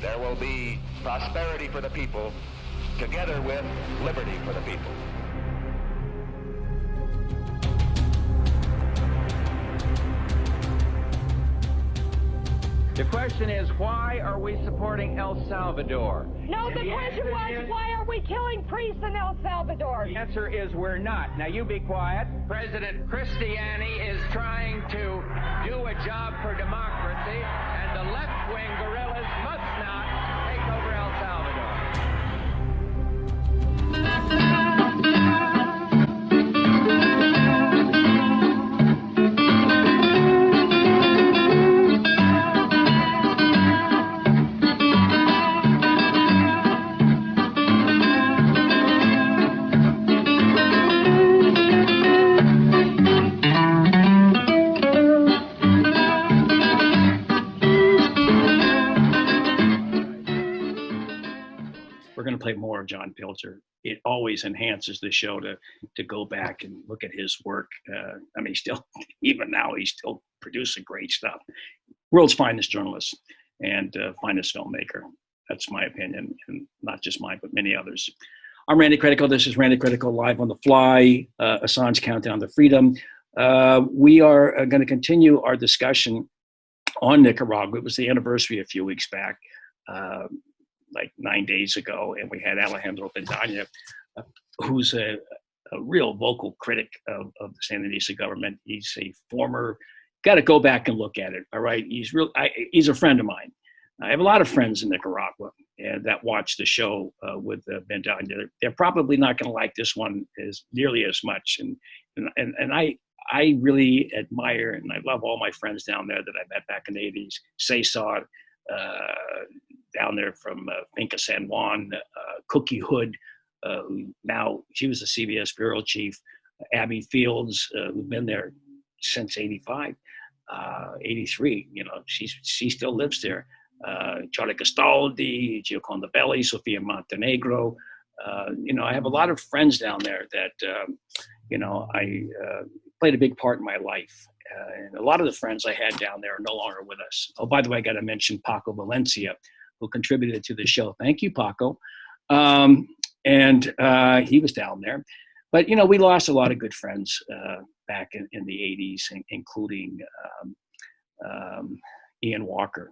there will be prosperity for the people, together with liberty for the people. The question is, why are we supporting El Salvador? No, the question was, why are we killing priests in El Salvador? The answer is we're not. Now you be quiet. President Cristiani is trying to do a job for democracy, and the left-wing guerrillas must not take over El Salvador. We're going to play more of John Pilger. It always enhances the show to go back and look at his work. I mean, still, even now, he's still producing great stuff. World's finest journalist and finest filmmaker. That's my opinion, and not just mine, but many others. I'm Randy Critical. This is Randy Critical live on the fly. Assange Countdown to Freedom. We are going to continue our discussion on Nicaragua. It was the anniversary a few weeks back. Like 9 days ago, and we had Alejandro Bendaña, who's a real vocal critic of the Sandinista government. He's a former, got to go back and look at it, all right? He's a friend of mine. I have a lot of friends in Nicaragua that watch the show with Bendaña. They're probably not going to like this one as nearly as much, and I really admire, and I love all my friends down there that I met back in the 80s. Cesar, down there from Finca San Juan, Cookie Hood, who now she was the CBS bureau chief, Abby Fields, who's been there since 85, 83, you know, she still lives there. Charlie Castaldi, Gioconda Belli, Sofia Montenegro. You know, I have a lot of friends down there that, you know, I played a big part in my life. And a lot of the friends I had down there are no longer with us. Oh, by the way, I got to mention Paco Valencia, who contributed to the show. Thank you, Paco. And he was down there. But, you know, we lost a lot of good friends back in the 80s, including Ian Walker.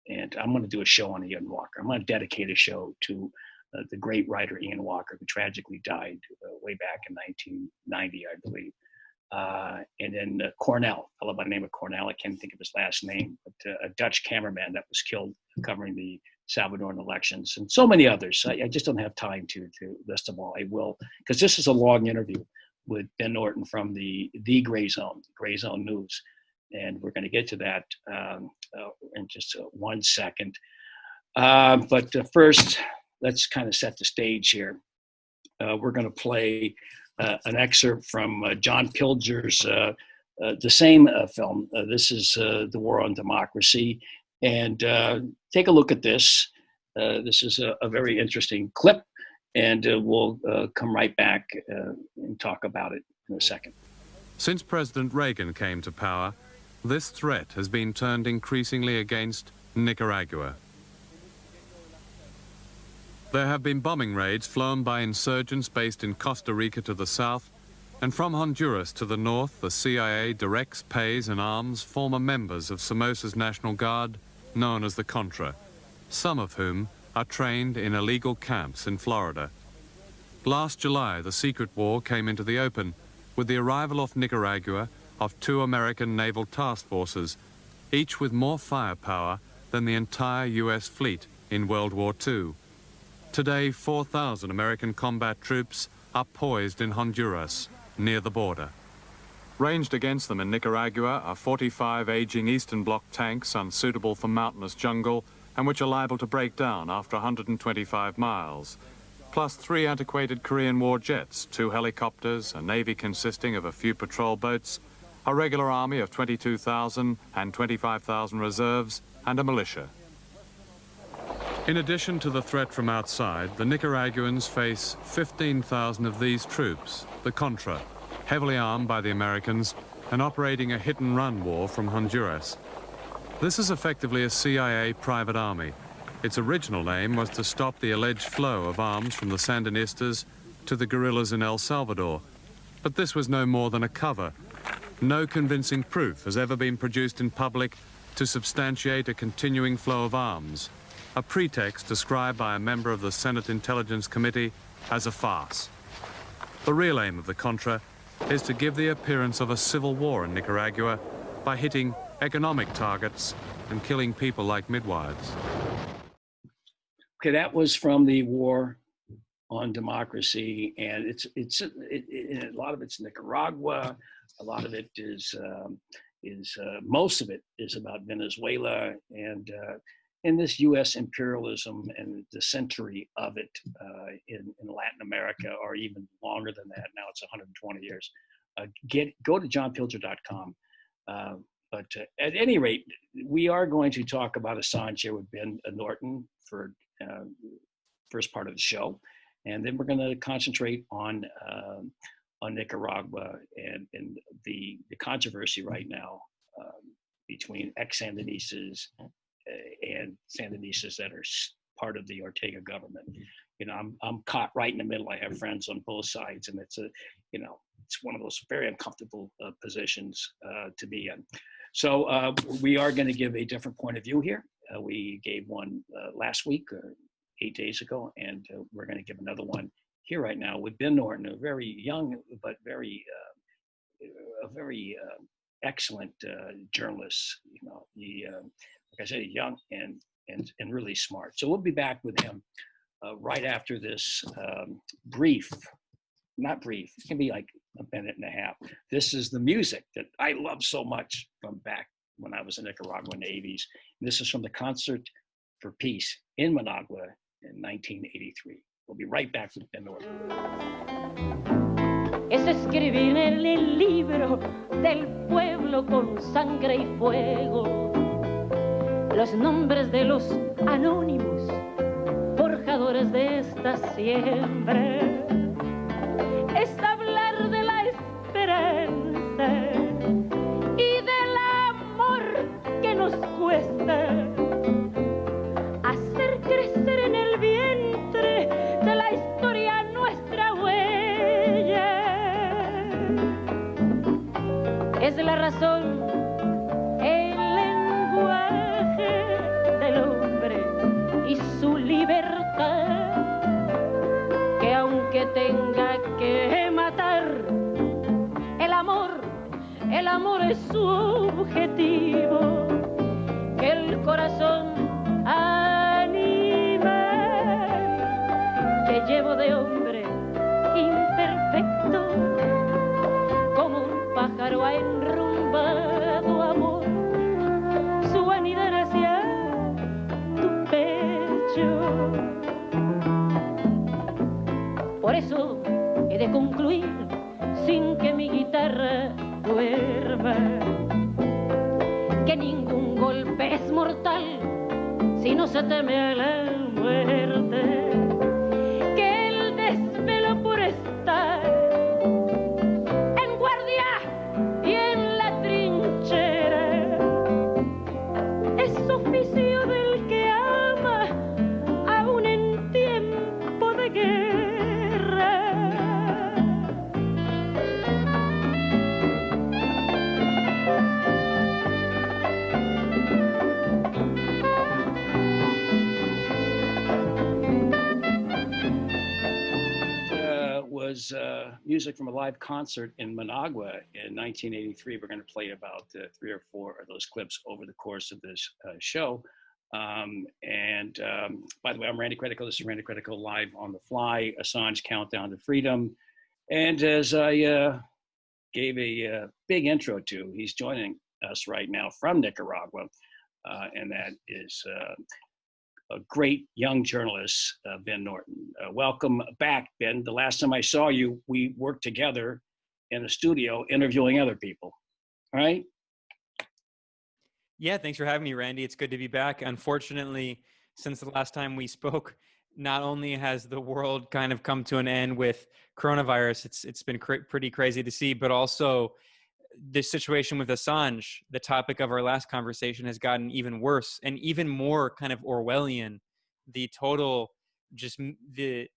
And I'm going to do a show on Ian Walker. I'm going to dedicate a show to the great writer Ian Walker, who tragically died way back in 1990, I believe. And then Cornell, a fellow by the name of Cornell, I can't think of his last name, but a Dutch cameraman that was killed covering the Salvadoran elections, and so many others. I just don't have time to list them all. I will, because this is a long interview with Ben Norton from the Gray Zone News, and we're going to get to that in just 1 second. But first, let's kind of set the stage here. We're going to play an excerpt from John Pilger's the same film. This is The War on Democracy. And take a look at this. This is a very interesting clip, and we'll come right back and talk about it in a second. Since President Reagan came to power, this threat has been turned increasingly against Nicaragua. There have been bombing raids flown by insurgents based in Costa Rica to the south, and from Honduras to the north, the CIA directs, pays, and arms former members of Somoza's National Guard, known as the Contra, some of whom are trained in illegal camps in Florida. Last July, the secret war came into the open with the arrival off Nicaragua of 2 American naval task forces, each with more firepower than the entire U.S. fleet in World War II. Today, 4,000 American combat troops are poised in Honduras, near the border. Ranged against them in Nicaragua are 45 aging Eastern Bloc tanks unsuitable for mountainous jungle and which are liable to break down after 125 miles, plus 3 antiquated Korean War jets, 2 helicopters, a navy consisting of a few patrol boats, a regular army of 22,000 and 25,000 reserves, and a militia. In addition to the threat from outside, the Nicaraguans face 15,000 of these troops, the Contra, heavily armed by the Americans and operating a hit-and-run war from Honduras. This is effectively a CIA private army, Its original aim was to stop the alleged flow of arms from the Sandinistas to the guerrillas in El Salvador. But this was no more than a cover. No convincing proof has ever been produced in public to substantiate a continuing flow of arms, a pretext described by a member of the Senate Intelligence Committee as a farce. The real aim of the Contra is to give the appearance of a civil war in Nicaragua by hitting economic targets and killing people like midwives. Okay, that was from the War on Democracy, and a lot of it's Nicaragua. A lot of it is most of it is about Venezuela and this U.S. imperialism and the century of it in Latin America, or even longer than that. Now it's 120 years. Go to johnpilger.com. But at any rate, we are going to talk about Assange here with Ben Norton for first part of the show, and then we're going to concentrate on Nicaragua and the controversy right now between ex-Sandinistas and Sandinistas that are part of the Ortega government. You know, I'm caught right in the middle. I have friends on both sides, and it's one of those very uncomfortable positions to be in. So we are going to give a different point of view here. We gave one last week or 8 days ago, and we're going to give another one here right now with Ben Norton, a very young but very excellent journalist. You know, he, like I said, young and really smart. So we'll be back with him right after this not brief, it can be like a minute and a half. This is the music that I love so much from back when I was in Nicaragua in the 80s. And this is from the Concert for Peace in Managua in 1983. We'll be right back with Ben Norton. Es escribir en el libro del pueblo con sangre y fuego los nombres de los anónimos forjadores de esta siembra. Es hablar de la esperanza y del amor que nos cuesta hacer crecer en el vientre de la historia nuestra huella. Es la razón, el lenguaje del hombre y su libertad, que aunque tenga que matar, el amor es su objetivo, que el corazón animal que llevo de hombre imperfecto, como un pájaro ha enrumbado amor, su vanidad hacia tu pecho. Por eso he de concluir sin que mi guitarra duerma, que ningún golpe es mortal si no se teme a la muerte, que el desvelo por estar en guardia y en la trinchera es oficio del que ama aún en tiempo de guerra. Was music from a live concert in Managua in 1983. We're going to play about 3 or 4 of those clips over the course of this show. By the way, I'm Randy Critical. This is Randy Critical live on the fly, Assange Countdown to Freedom. And as I gave a big intro to, he's joining us right now from Nicaragua, and that is a great young journalist, Ben Norton. Welcome back, Ben. The last time I saw you, we worked together in a studio interviewing other people, all right? Yeah, thanks for having me, Randy. It's good to be back. Unfortunately, since the last time we spoke, not only has the world kind of come to an end with coronavirus, it's been pretty crazy to see, but also this situation with Assange, the topic of our last conversation, has gotten even worse and even more kind of Orwellian the total, the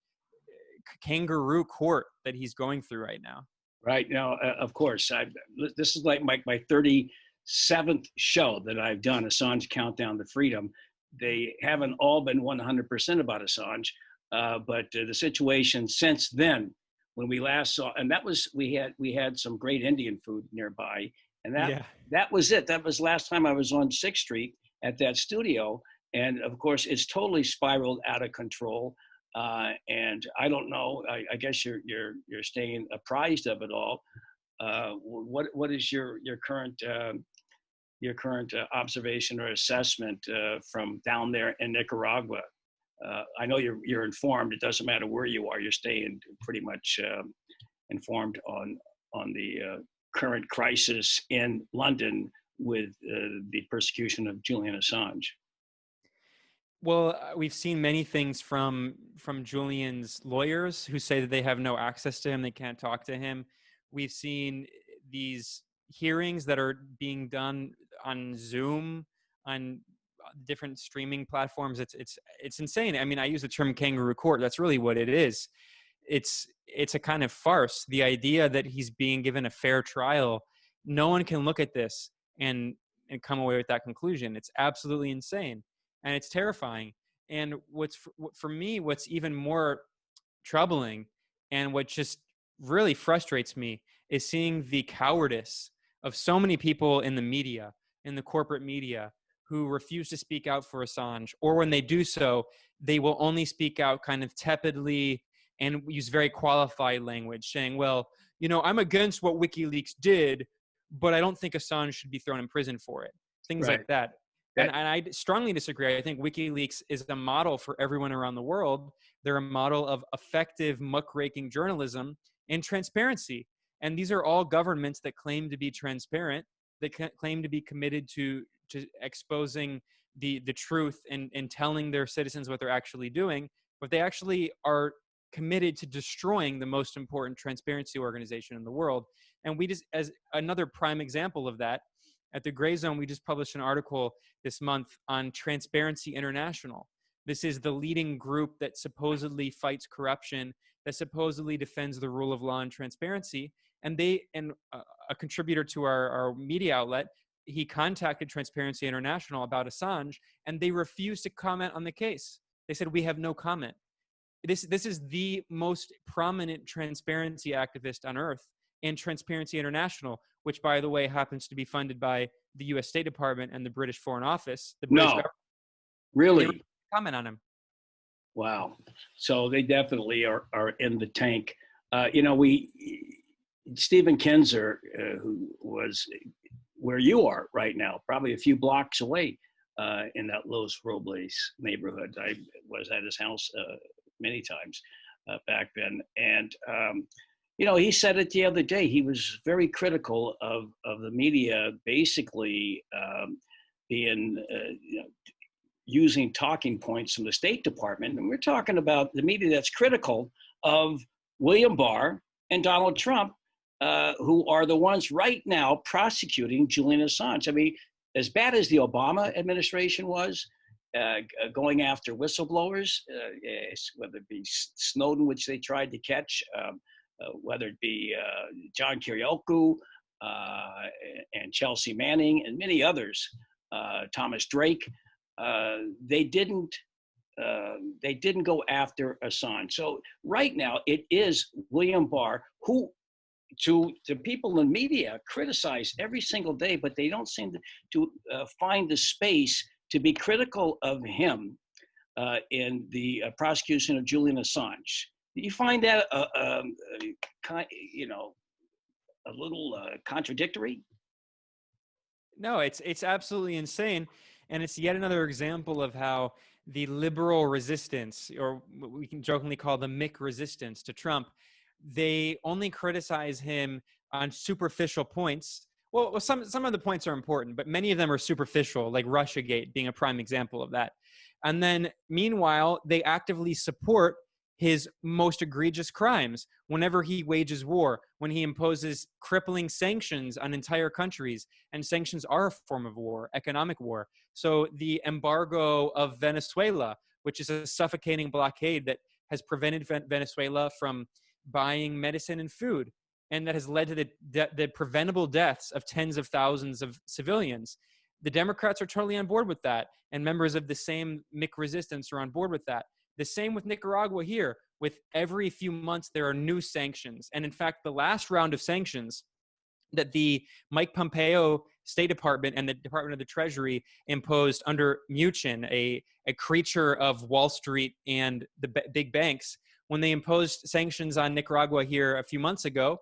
kangaroo court that he's going through right now. Right now, of course, this is like my 37th show that I've done, Assange Countdown to Freedom. They haven't all been 100% about Assange, but the situation since then, when we last saw, and that was, we had some great Indian food nearby, and that was it. That was last time I was on 6th Street at that studio, and of course, it's totally spiraled out of control. And I don't know. I guess you're staying apprised of it all. What is your current observation or assessment from down there in Nicaragua? I know you're informed. It doesn't matter where you are. You're staying pretty much informed on the current crisis in London with the persecution of Julian Assange. Well, we've seen many things from Julian's lawyers who say that they have no access to him, they can't talk to him. We've seen these hearings that are being done on Zoom, on different streaming platforms. It's insane. I mean, I use the term kangaroo court. That's really what it is. It's a kind of farce. The idea that he's being given a fair trial, no one can look at this and come away with that conclusion. It's absolutely insane. And it's terrifying. And for me, what's even more troubling and what just really frustrates me is seeing the cowardice of so many people in the media, in the corporate media, who refuse to speak out for Assange, or when they do so, they will only speak out kind of tepidly and use very qualified language, saying, well, I'm against what WikiLeaks did, but I don't think Assange should be thrown in prison for it. Things like that. And I strongly disagree. I think WikiLeaks is a model for everyone around the world. They're a model of effective muckraking journalism and transparency. And these are all governments that claim to be transparent, that claim to be committed to exposing the truth and telling their citizens what they're actually doing. But they actually are committed to destroying the most important transparency organization in the world. And we just, as another prime example of that, at the Gray Zone, we just published an article this month on Transparency International. This is the leading group that supposedly fights corruption, that supposedly defends the rule of law and transparency. And a contributor to our media outlet, he contacted Transparency International about Assange, and they refused to comment on the case. They said, we have no comment. This is the most prominent transparency activist on earth, and Transparency International, which, by the way, happens to be funded by the U.S. State Department and the British Foreign Office. The British government, really? Comment on him. Wow. So they definitely are in the tank. Stephen Kinzer, who was where you are right now, probably a few blocks away in that Los Robles neighborhood. I was at his house many times back then. And, he said it the other day. He was very critical of the media basically being, using talking points from the State Department. And we're talking about the media that's critical of William Barr and Donald Trump, who are the ones right now prosecuting Julian Assange. I mean, as bad as the Obama administration was, going after whistleblowers, whether it be Snowden, which they tried to catch, whether it be John Kiriakou and Chelsea Manning and many others, Thomas Drake, they didn't go after Assange. So right now it is William Barr who, to people in media, criticize every single day, but they don't seem to find the space to be critical of him in the prosecution of Julian Assange. Do you find that a little contradictory? No, it's absolutely insane, and it's yet another example of how the liberal resistance, or what we can jokingly call the Mick resistance to Trump, they only criticize him on superficial points. Well, some of the points are important, but many of them are superficial, like Russiagate being a prime example of that. And then meanwhile, they actively support his most egregious crimes whenever he wages war, when he imposes crippling sanctions on entire countries. And sanctions are a form of war, economic war. So the embargo of Venezuela, which is a suffocating blockade that has prevented Venezuela from buying medicine and food, and that has led to the preventable deaths of tens of thousands of civilians. The Democrats are totally on board with that, and members of the same MIC resistance are on board with that. The same with Nicaragua here. With every few months, there are new sanctions. And in fact, the last round of sanctions that the Mike Pompeo State Department and the Department of the Treasury imposed under Mnuchin, a creature of Wall Street and the big banks, when they imposed sanctions on Nicaragua here a few months ago,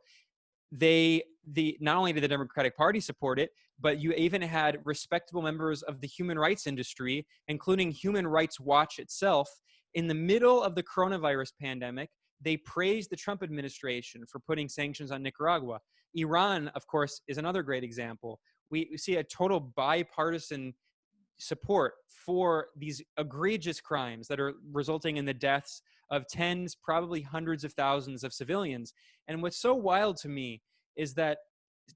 not only did the Democratic Party support it, but you even had respectable members of the human rights industry, including Human Rights Watch itself, in the middle of the coronavirus pandemic. They praised the Trump administration for putting sanctions on Nicaragua. Iran, of course, is another great example. We see a total bipartisan support for these egregious crimes that are resulting in the deaths of tens, probably hundreds of thousands of civilians. And what's so wild to me is that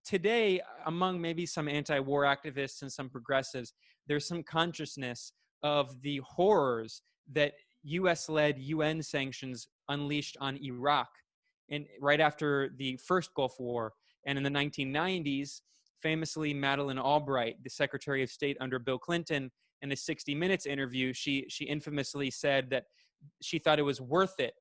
today, among maybe some anti-war activists and some progressives, there's some consciousness of the horrors that US-led UN sanctions unleashed on Iraq, and right after the first Gulf War. And in the 1990s, famously, Madeleine Albright, the Secretary of State under Bill Clinton, in a 60 Minutes interview, she infamously said that she thought it was worth it,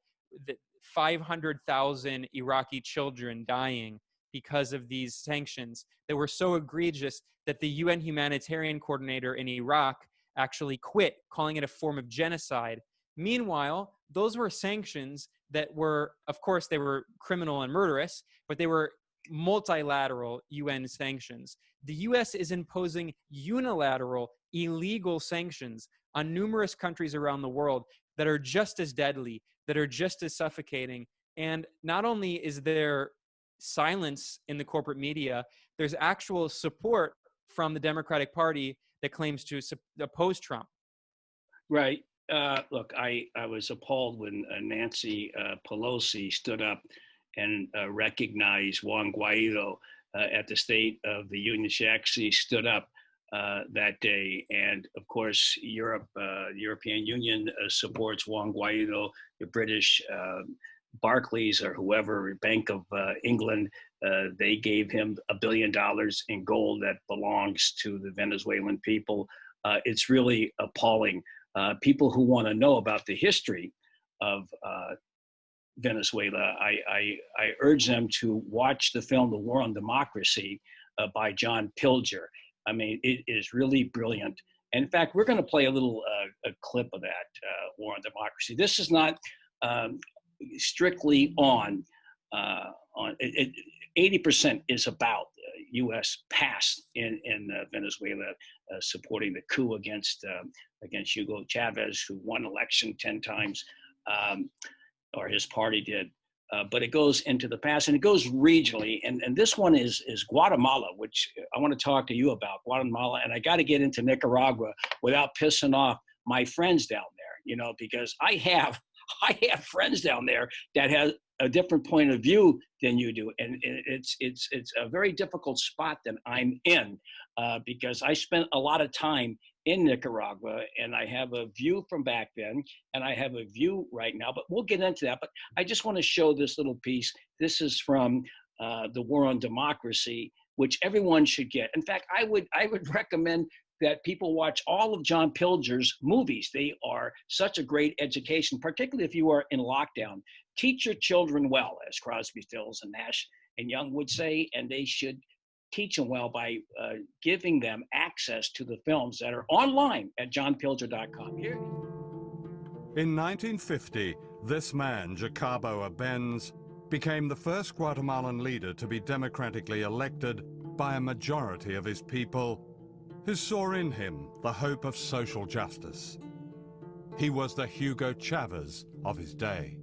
that 500,000 Iraqi children dying because of these sanctions that were so egregious that the UN humanitarian coordinator in Iraq actually quit, calling it a form of genocide. Meanwhile, those were sanctions that were, of course, they were criminal and murderous, but they were multilateral UN sanctions. The US is imposing unilateral, illegal sanctions on numerous countries around the world that are just as deadly, that are just as suffocating. And not only is there silence in the corporate media, there's actual support from the Democratic Party that claims to oppose Trump. Right. Look, I was appalled when Nancy Pelosi stood up and recognized Juan Guaido at the State of the Union. She actually stood up that day. And of course, the European Union supports Juan Guaido. The British, Barclays or whoever, Bank of England, they gave him $1 billion in gold that belongs to the Venezuelan people. It's really appalling. People who want to know about the history of Venezuela, I urge them to watch the film The War on Democracy by John Pilger. I mean, it is really brilliant. And in fact, we're going to play a little a clip of that War on Democracy. This is not strictly on 80% is about U.S. past in Venezuela supporting the coup against Hugo Chavez, who won election 10 times, or his party did. But it goes into the past and it goes regionally. And this one is Guatemala, which I want to talk to you about, Guatemala. And I got to get into Nicaragua without pissing off my friends down there, because I have friends down there that have a different point of view than you do. And it's a very difficult spot that I'm in because I spent a lot of time in Nicaragua, and I have a view from back then, and I have a view right now, but we'll get into that. But I just want to show this little piece. This is from The War on Democracy, which everyone should get. In fact, I would recommend that people watch all of John Pilger's movies. They are such a great education, particularly if you are in lockdown. Teach your children well, as Crosby, Stills, and Nash and Young would say, and they should teach them well by giving them access to the films that are online at johnpilger.com. Here. In 1950, this man, Jacobo Arbenz, became the first Guatemalan leader to be democratically elected by a majority of his people, who saw in him the hope of social justice. He was the Hugo Chavez of his day.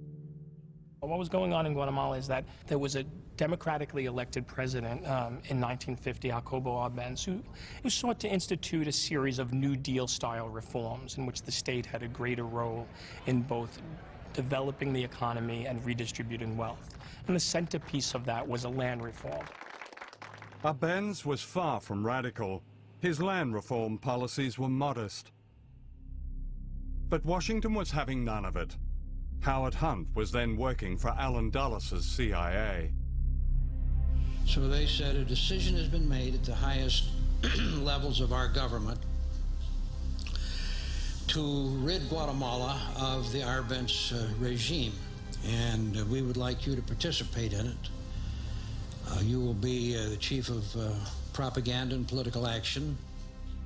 What was going on in Guatemala is that there was a democratically elected president in 1950, Jacobo Arbenz, who sought to institute a series of New Deal-style reforms in which the state had a greater role in both developing the economy and redistributing wealth. And the centerpiece of that was a land reform. Arbenz was far from radical. His land reform policies were modest. But Washington was having none of it. Howard Hunt was then working for Allen Dulles' CIA. So they said a decision has been made at the highest levels of our government to rid Guatemala of the Arbenz regime, and we would like you to participate in it. You will be the chief of propaganda and political action.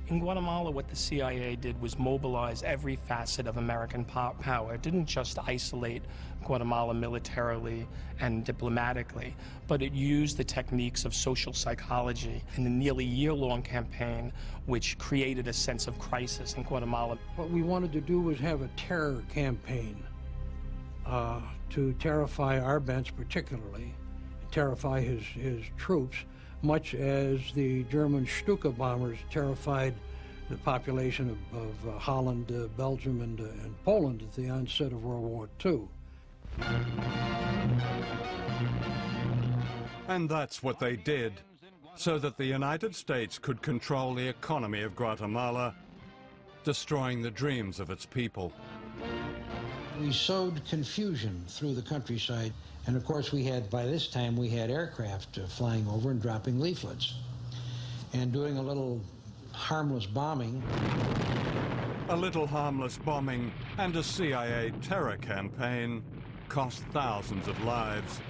In Guatemala, what the CIA did was mobilize every facet of American power. It didn't just isolate Guatemala militarily and diplomatically, but it used the techniques of social psychology in a nearly year-long campaign which created a sense of crisis in Guatemala. What we wanted to do was have a terror campaign to terrify Arbenz particularly, terrify his troops, much as the German Stuka bombers terrified the population of Holland, Belgium, and Poland at the onset of World War II. And that's what they did, so that the United States could control the economy of Guatemala, destroying the dreams of its people. We sowed confusion through the countryside. And of course, by this time, we had aircraft flying over and dropping leaflets and doing a little harmless bombing. A little harmless bombing and a CIA terror campaign cost thousands of lives.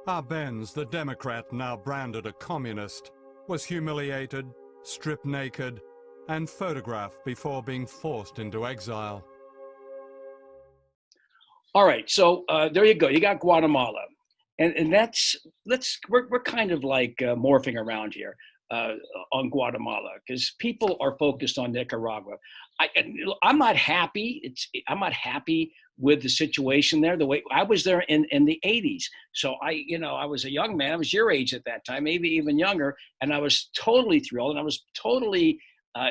Arbenz, the Democrat now branded a communist, was humiliated, stripped naked, and photographed before being forced into exile. All right, so there you go. You got Guatemala, and we're kind of like morphing around here on Guatemala because people are focused on Nicaragua. I'm not happy. I'm not happy with the situation there. The way I was there in the 80s, so I was a young man. I was your age at that time, maybe even younger, and I was totally thrilled, and I was totally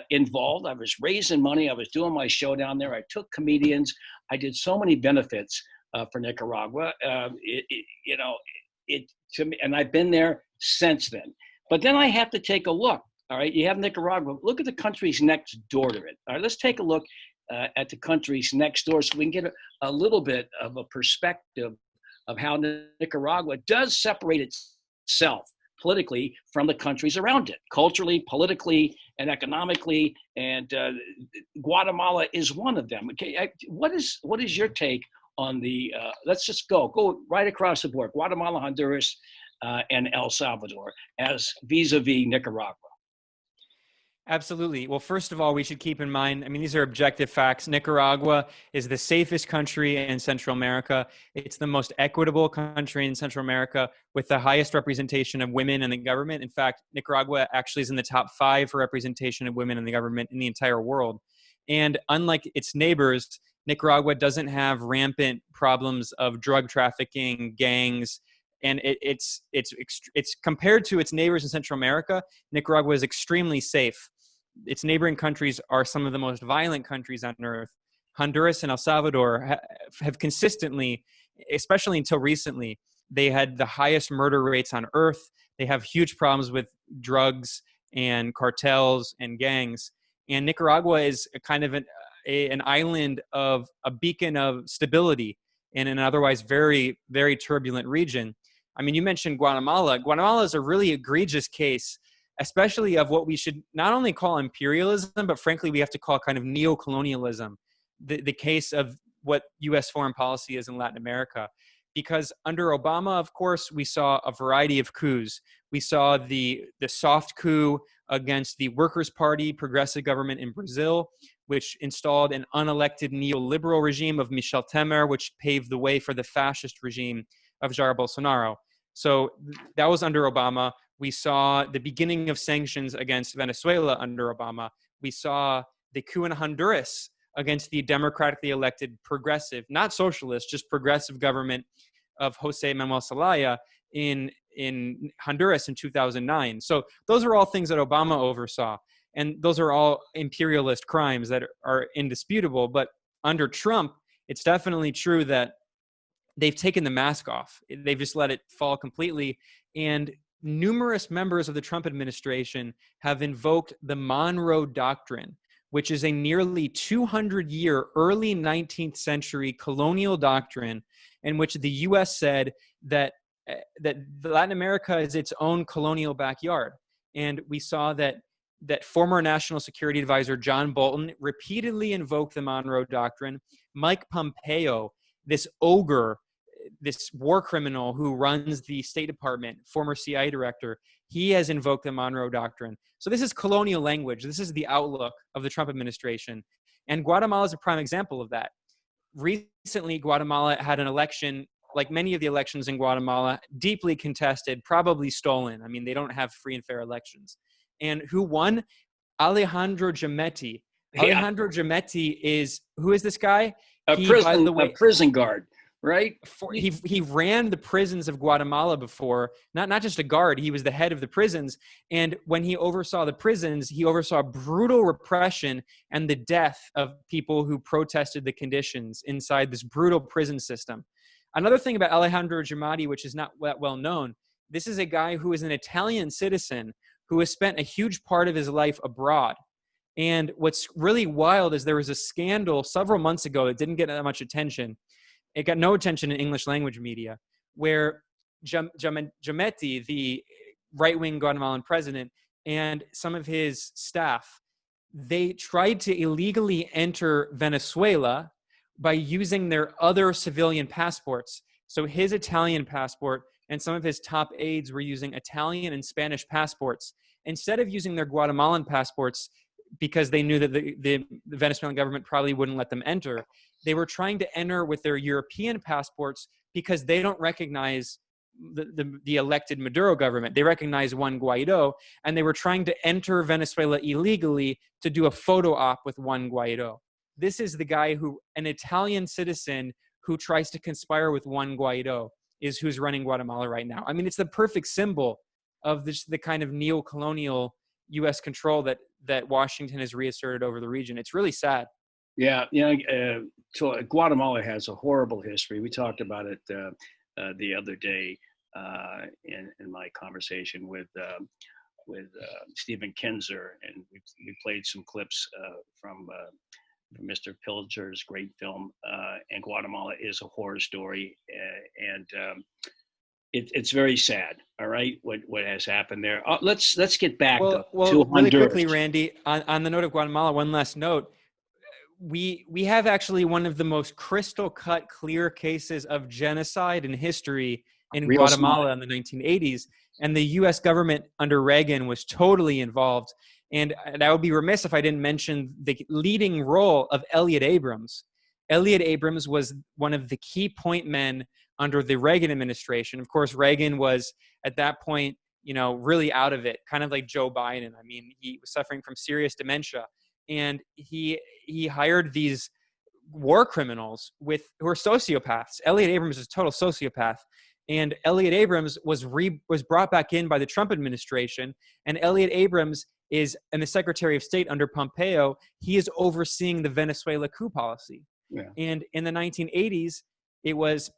involved. I was raising money. I was doing my show down there. I took comedians. I did so many benefits for Nicaragua. To me, and I've been there since then. But then I have to take a look. All right, you have Nicaragua. Look at the countries next door to it. All right, let's take a look at the countries next door so we can get a little bit of a perspective of how Nicaragua does separate itself politically from the countries around it, culturally, politically, and economically, and Guatemala is one of them. Okay, what is your take on the? Let's just go right across the board: Guatemala, Honduras, and El Salvador as vis-a-vis Nicaragua. Absolutely. Well, first of all, we should keep in mind, these are objective facts. Nicaragua is the safest country in Central America. It's the most equitable country in Central America with the highest representation of women in the government. In fact, Nicaragua actually is in the top 5 for representation of women in the government in the entire world. And unlike its neighbors, Nicaragua doesn't have rampant problems of drug trafficking, gangs, and it's compared to its neighbors in Central America. Nicaragua is extremely safe. Its neighboring countries are some of the most violent countries on earth. Honduras and El Salvador have consistently, especially until recently, they had the highest murder rates on earth. They have huge problems with drugs and cartels and gangs. And Nicaragua is a kind of an island of a beacon of stability in an otherwise very, very turbulent region. You mentioned Guatemala. Guatemala is a really egregious case, especially of what we should not only call imperialism, but frankly, we have to call kind of neo-colonialism, the case of what U.S. foreign policy is in Latin America. Because under Obama, of course, we saw a variety of coups. We saw the soft coup against the Workers' Party progressive government in Brazil, which installed an unelected neoliberal regime of Michel Temer, which paved the way for the fascist regime of Jair Bolsonaro. So that was under Obama. We saw the beginning of sanctions against Venezuela under Obama. We saw the coup in Honduras against the democratically elected progressive, not socialist, just progressive government of Jose Manuel Zelaya in Honduras in 2009. So those are all things that Obama oversaw. And those are all imperialist crimes that are indisputable. But under Trump, it's definitely true that they've taken the mask off. They've just let it fall completely. And numerous members of the Trump administration have invoked the Monroe Doctrine, which is a nearly 200-year early 19th century colonial doctrine in which the U.S. said that Latin America is its own colonial backyard. And we saw that former National Security Advisor John Bolton repeatedly invoked the Monroe Doctrine. Mike Pompeo, this ogre, this war criminal who runs the State Department, former CIA director, he has invoked the Monroe Doctrine. So this is colonial language. This is the outlook of the Trump administration. And Guatemala is a prime example of that. Recently, Guatemala had an election, like many of the elections in Guatemala, deeply contested, probably stolen. I mean, they don't have free and fair elections. And who won? Alejandro Giammattei. Yeah. Alejandro Giammattei who is this guy? A prison guard, right? He ran the prisons of Guatemala before, not just a guard, he was the head of the prisons. And when he oversaw the prisons, he oversaw brutal repression and the death of people who protested the conditions inside this brutal prison system. Another thing about Alejandro Giammattei, which is not that well known, this is a guy who is an Italian citizen who has spent a huge part of his life abroad. And what's really wild is there was a scandal several months ago that didn't get that much attention. It got no attention in English language media, where Giammattei, the right-wing Guatemalan president, and some of his staff, they tried to illegally enter Venezuela by using their other civilian passports. So his Italian passport and some of his top aides were using Italian and Spanish passports. Instead of using their Guatemalan passports, because they knew that the Venezuelan government probably wouldn't let them enter, they were trying to enter with their European passports because they don't recognize the elected Maduro government. They recognize Juan Guaido, and they were trying to enter Venezuela illegally to do a photo op with Juan Guaido. This is the guy an Italian citizen who tries to conspire with Juan Guaido is who's running Guatemala right now. I mean, it's the perfect symbol of the kind of neo-colonial U.S. control that Washington has reasserted over the region. It's really sad. Yeah, so Guatemala has a horrible history. We talked about it the other day in my conversation with Stephen Kinzer, and we played some clips from Mr. Pilger's great film. And Guatemala is a horror story, and it's very sad. All right, what has happened there? Let's get back to really Honduras. Quickly, Randy. On the note of Guatemala, one last note. We have actually one of the most crystal cut, clear cases of genocide in history in Guatemala in the 1980s, and the U.S. government under Reagan was totally involved. And I would be remiss if I didn't mention the leading role of Elliot Abrams. Elliot Abrams was one of the key point men under the Reagan administration. Of course, Reagan was at that point, really out of it, kind of like Joe Biden. I mean, he was suffering from serious dementia, and he hired these war criminals who are sociopaths. Elliot Abrams is a total sociopath. And Elliot Abrams was brought back in by the Trump administration. And Elliot Abrams is the Secretary of State under Pompeo. He is overseeing the Venezuela coup policy. Yeah. And in the 1980s, it was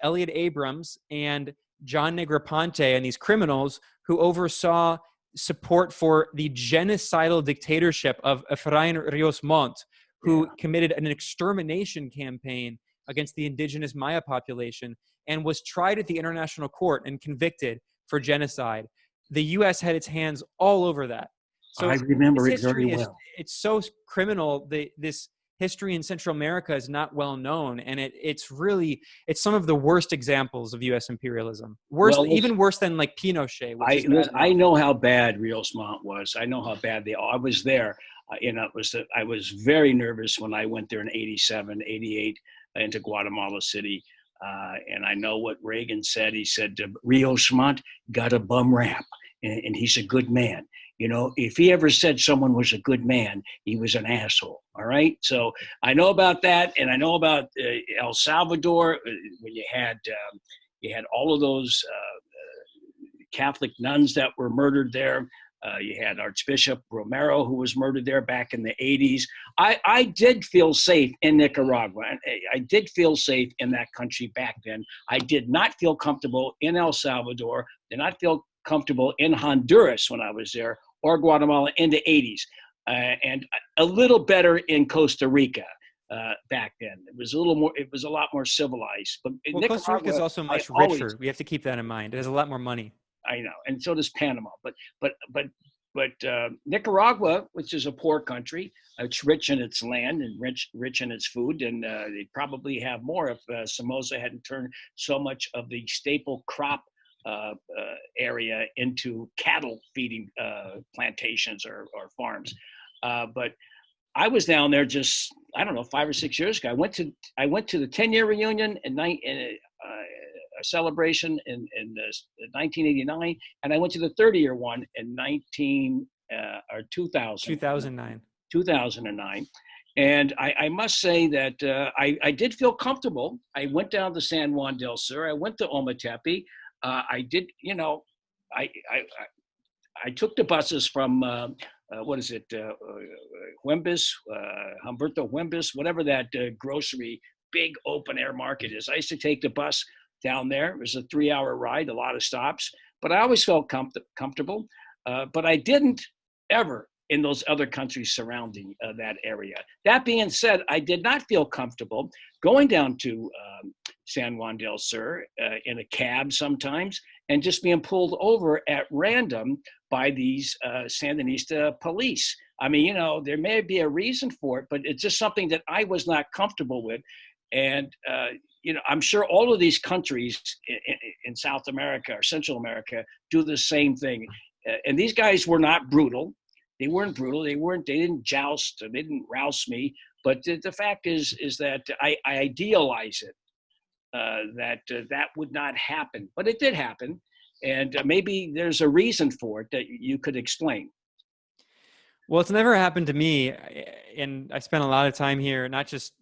Elliot Abrams and John Negroponte and these criminals who oversaw support for the genocidal dictatorship of Efrain Rios Montt, who committed an extermination campaign against the indigenous Maya population and was tried at the international court and convicted for genocide. The U.S. had its hands all over that. So I remember it very well. It's so criminal. This history in Central America is not well known, and it's some of the worst examples of U.S. imperialism. Even worse than like Pinochet. I know how bad Rios Montt was. I know how bad I was there. I was very nervous when I went there in 87, 88 into Guatemala City. And I know what Reagan said. He said, Rios Montt got a bum rap, and he's a good man. If he ever said someone was a good man, he was an asshole. All right. So I know about that. And I know about El Salvador, when you had all of those Catholic nuns that were murdered there. You had Archbishop Romero, who was murdered there back in the 80s. I did feel safe in Nicaragua. I did feel safe in that country back then. I did not feel comfortable in El Salvador. Did not feel comfortable in Honduras when I was there, or Guatemala in the 80s, and a little better in Costa Rica back then. It was a lot more civilized. But Well, Costa Rica is also much richer. We have to keep that in mind. It has a lot more money. I know, and so does Panama. But Nicaragua, which is a poor country, it's rich in its land and rich in its food, and they probably have more if Somoza hadn't turned so much of the staple crop area into cattle feeding plantations or farms. But I was down there just, I don't know, 5 or 6 years ago. I went to the 10-year reunion in a celebration in 1989, and I went to the 30-year one in 2009. And I must say that I did feel comfortable. I went down to San Juan del Sur. I went to Ometepe. I did, I took the buses from Huembas, Humberto Huembas, whatever that grocery big open air market is. I used to take the bus down there. It was a 3-hour ride, a lot of stops, but I always felt comfortable. But I didn't ever in those other countries surrounding that area. That being said, I did not feel comfortable going down to San Juan del Sur in a cab sometimes and just being pulled over at random by these Sandinista police. I mean, there may be a reason for it, but it's just something that I was not comfortable with. And, I'm sure all of these countries in South America or Central America do the same thing. And these guys were not brutal. They weren't brutal. They didn't joust. They didn't rouse me. But the fact is that I idealize it, that would not happen. But it did happen. And maybe there's a reason for it that you could explain. Well, it's never happened to me. And I spent a lot of time here, not just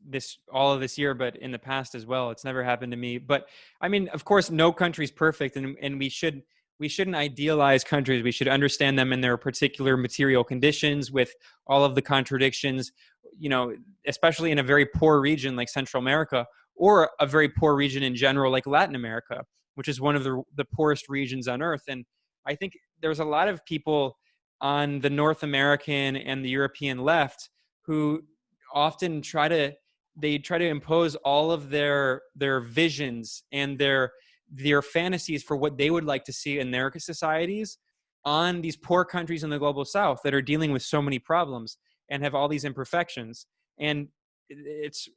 all of this year, but in the past as well. It's never happened to me. But I mean, of course, no country's perfect. And we shouldn't idealize countries. We should understand them in their particular material conditions with all of the contradictions, especially in a very poor region like Central America, or a very poor region in general like Latin America, which is one of the poorest regions on earth. And I think there's a lot of people on the North American and the European left who often try to impose all of their visions and their fantasies for what they would like to see in their societies on these poor countries in the global South that are dealing with so many problems and have all these imperfections. And it's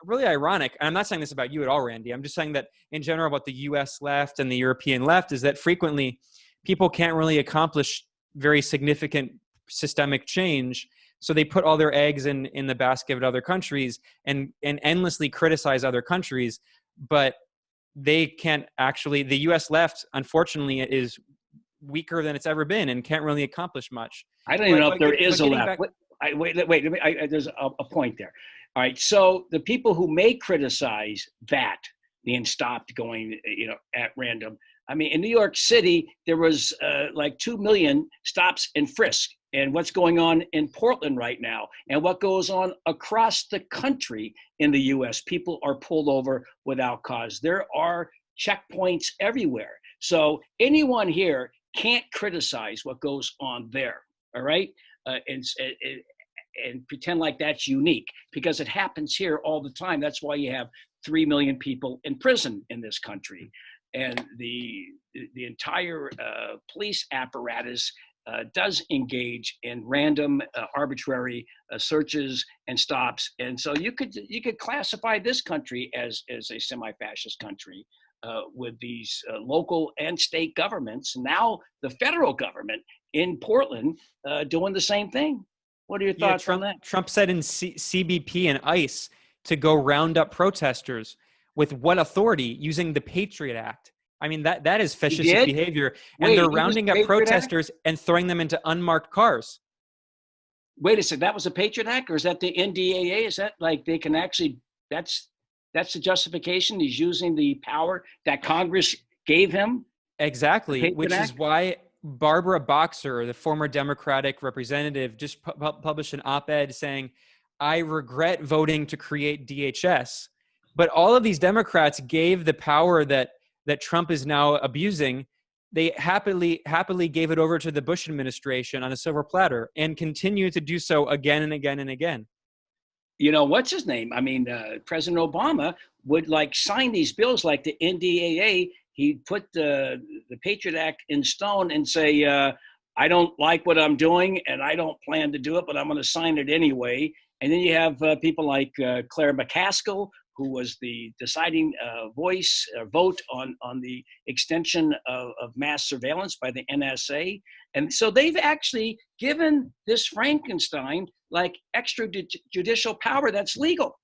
really ironic. And I'm not saying this about you at all, Randy. I'm just saying that in general about the US left and the European left is that frequently people can't really accomplish very significant systemic change. So they put all their eggs in the basket of other countries and endlessly criticize other countries, but they can't actually, the US left, unfortunately, is weaker than it's ever been and can't really accomplish much. I don't even know if there is a left. There's a point there. All right. So the people who may criticize that being stopped going, at random. I mean, in New York City, there was like 2 million stops and frisk. And what's going on in Portland right now and what goes on across the country in the U.S. People are pulled over without cause. There are checkpoints everywhere. So anyone here can't criticize what goes on there, all right? And pretend like that's unique because it happens here all the time. That's why you have 3 million people in prison in this country. And the entire police apparatus does engage in random, arbitrary searches and stops, and so you could classify this country as a semi-fascist country with these local and state governments. Now the federal government in Portland doing the same thing. What are your thoughts on that? Trump said in CBP and ICE to go round up protesters. With what authority? Using the Patriot Act. I mean, that is fascistic behavior. And they're rounding up protesters and throwing them into unmarked cars. Wait a second, that was a Patriot Act, or is that the NDAA? Is that like they can actually, that's the justification? He's using the power that Congress gave him? Exactly, which is why Barbara Boxer, the former Democratic representative, just published an op-ed saying, I regret voting to create DHS. But all of these Democrats gave the power that Trump is now abusing. they happily gave it over to the Bush administration on a silver platter and continue to do so again and again and again. You know, what's his name? I mean, President Obama would like sign these bills like the NDAA. He'd put the Patriot Act in stone and say, I don't like what I'm doing and I don't plan to do it, but I'm going to sign it anyway. And then you have people like Claire McCaskill, who was the deciding vote on the extension of mass surveillance by the NSA. And so they've actually given this Frankenstein like extrajudicial power that's legal.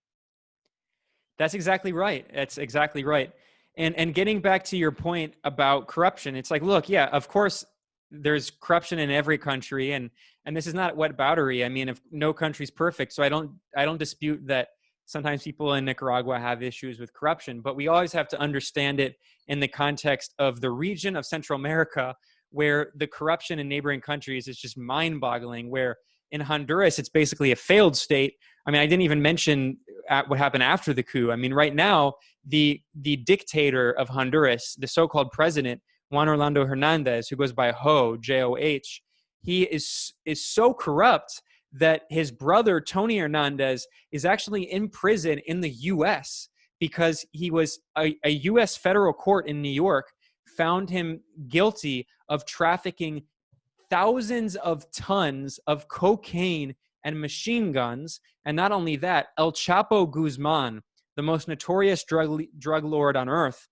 That's exactly right. That's exactly right. And getting back to your point about corruption, it's like, look, yeah, of course, there's corruption in every country, and this is not whataboutery. I mean, if no country's perfect, so I don't dispute that sometimes people in Nicaragua have issues with corruption, but we always have to understand it in the context of the region of Central America, where the corruption in neighboring countries is just mind-boggling, where in Honduras, it's basically a failed state. I mean, I didn't even mention what happened after the coup. I mean, right now, the dictator of Honduras, the so-called president, Juan Orlando Hernandez, who goes by Ho, J-O-H, he is so corrupt that his brother, Tony Hernandez, is actually in prison in the U.S. because he was a U.S. federal court in New York found him guilty of trafficking thousands of tons of cocaine and machine guns. And not only that, El Chapo Guzman, the most notorious drug lord on earth,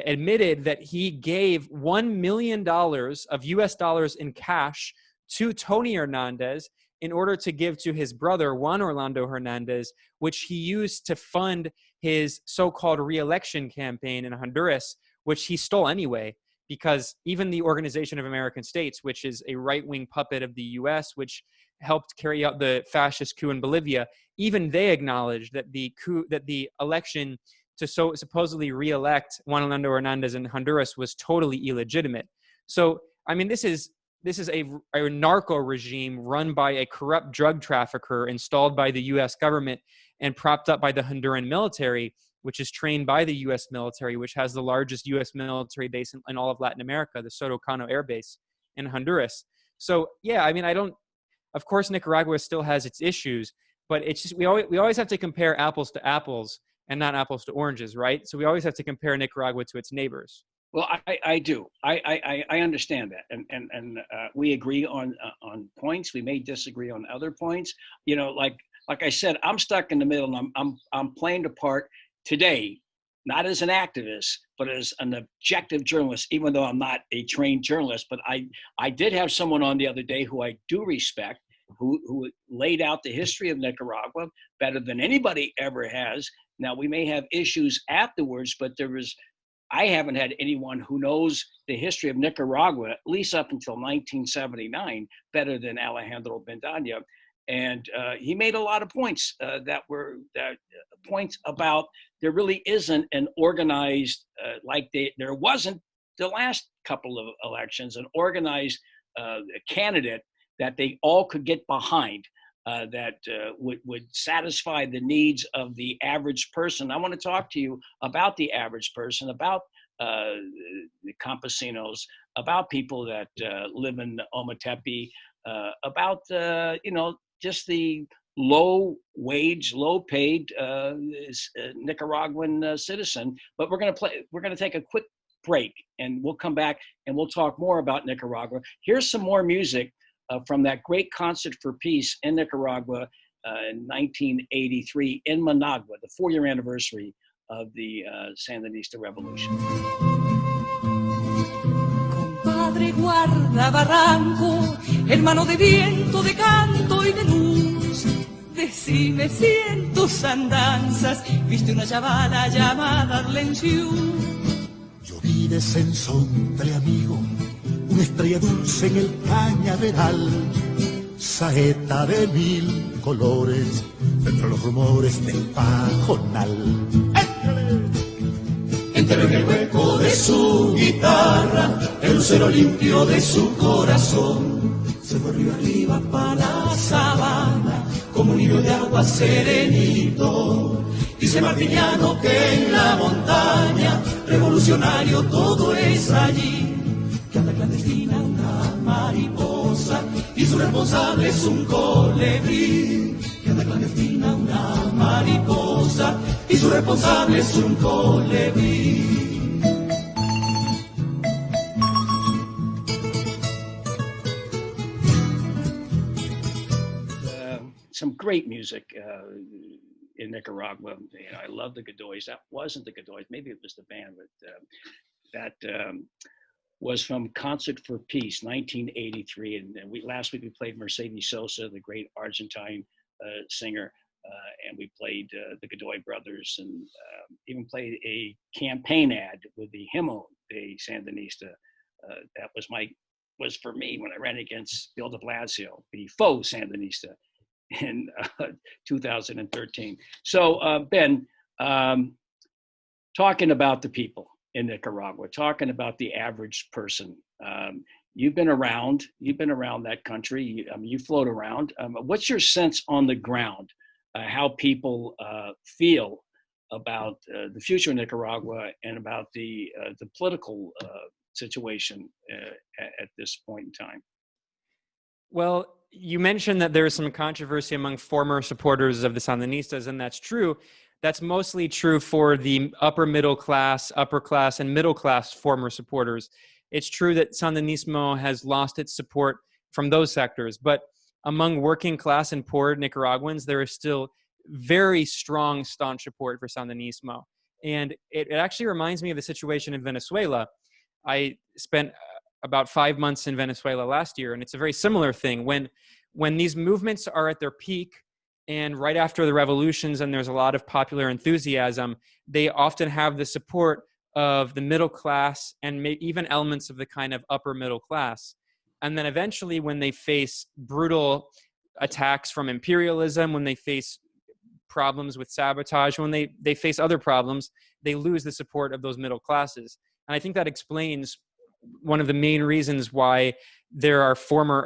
admitted that he gave $1 million of US dollars in cash to Tony Hernandez in order to give to his brother, Juan Orlando Hernandez, which he used to fund his so-called re-election campaign in Honduras, which he stole anyway, because even the Organization of American States, which is a right-wing puppet of the US, which helped carry out the fascist coup in Bolivia, even they acknowledged that the election to supposedly re-elect Juan Orlando Hernandez in Honduras was totally illegitimate. So, I mean, this is a narco regime run by a corrupt drug trafficker installed by the U.S. government and propped up by the Honduran military, which is trained by the U.S. military, which has the largest U.S. military base in all of Latin America, the Soto Cano Air Base in Honduras. So, yeah, I mean, of course, Nicaragua still has its issues, but it's just we always have to compare apples to apples and not apples to oranges, right? So we always have to compare Nicaragua to its neighbors. Well, I do. I understand that, and we agree on points. We may disagree on other points. You know, like I said, I'm stuck in the middle, and I'm playing the part today, not as an activist, but as an objective journalist. Even though I'm not a trained journalist, but I did have someone on the other day who I do respect, who laid out the history of Nicaragua better than anybody ever has. Now, we may have issues afterwards, but I haven't had anyone who knows the history of Nicaragua, at least up until 1979, better than Alejandro Bendaña. And he made a lot of points points about there really isn't an organized, there wasn't the last couple of elections, an organized candidate that they all could get behind. That would satisfy the needs of the average person. I want to talk to you about the average person, about the campesinos, about people that live in Ometepe, about just the low-wage, low-paid Nicaraguan citizen. But we're going to take a quick break, and we'll come back and we'll talk more about Nicaragua. Here's some more music from that great concert for peace in Nicaragua in 1983 in Managua, the 4-year anniversary of the Sandinista Revolution. Compadre, guarda barranco, hermano de viento, de canto y de luz. Decime si en tus andanzas viste una chavala llamada Arlenciú. Yo vi descenso entre amigos, una estrella dulce en el cañaveral, saeta de 1000 colores, entre los rumores del pajonal. Entró en el hueco de su guitarra, el lucero limpio de su corazón, se fue río arriba para la sabana, como un hilo de agua serenito. Dice Martiniano que en la montaña, revolucionario todo es allí, que anda clandestina una mariposa y su responsable es un colibrí, que anda clandestina una mariposa y su responsable es un colibrí. Some great music in Nicaragua. You know, I love the Godoys. That wasn't the Godoys. Maybe it was the band, but that was from Concert for Peace, 1983. And last week we played Mercedes Sosa, the great Argentine singer, and we played the Godoy Brothers, and even played a campaign ad with the Himno de Sandinista. That was for me when I ran against Bill de Blasio, the faux Sandinista, in 2013. So Ben, talking about the people in Nicaragua, talking about the average person, you've been around that country. You float around. What's your sense on the ground, how people feel about the future of Nicaragua and about the political situation at this point in time? Well, you mentioned that there is some controversy among former supporters of the Sandinistas, and that's true. That's mostly true for the upper class, and middle class former supporters. It's true that Sandinismo has lost its support from those sectors, but among working class and poor Nicaraguans, there is still very strong, staunch support for Sandinismo. And it actually reminds me of the situation in Venezuela. I spent about 5 months in Venezuela last year, and it's a very similar thing. When these movements are at their peak and right after the revolutions and there's a lot of popular enthusiasm, they often have the support of the middle class and even elements of the kind of upper middle class. And then eventually when they face brutal attacks from imperialism, when they face problems with sabotage, when they face other problems, they lose the support of those middle classes. And I think that explains one of the main reasons why there are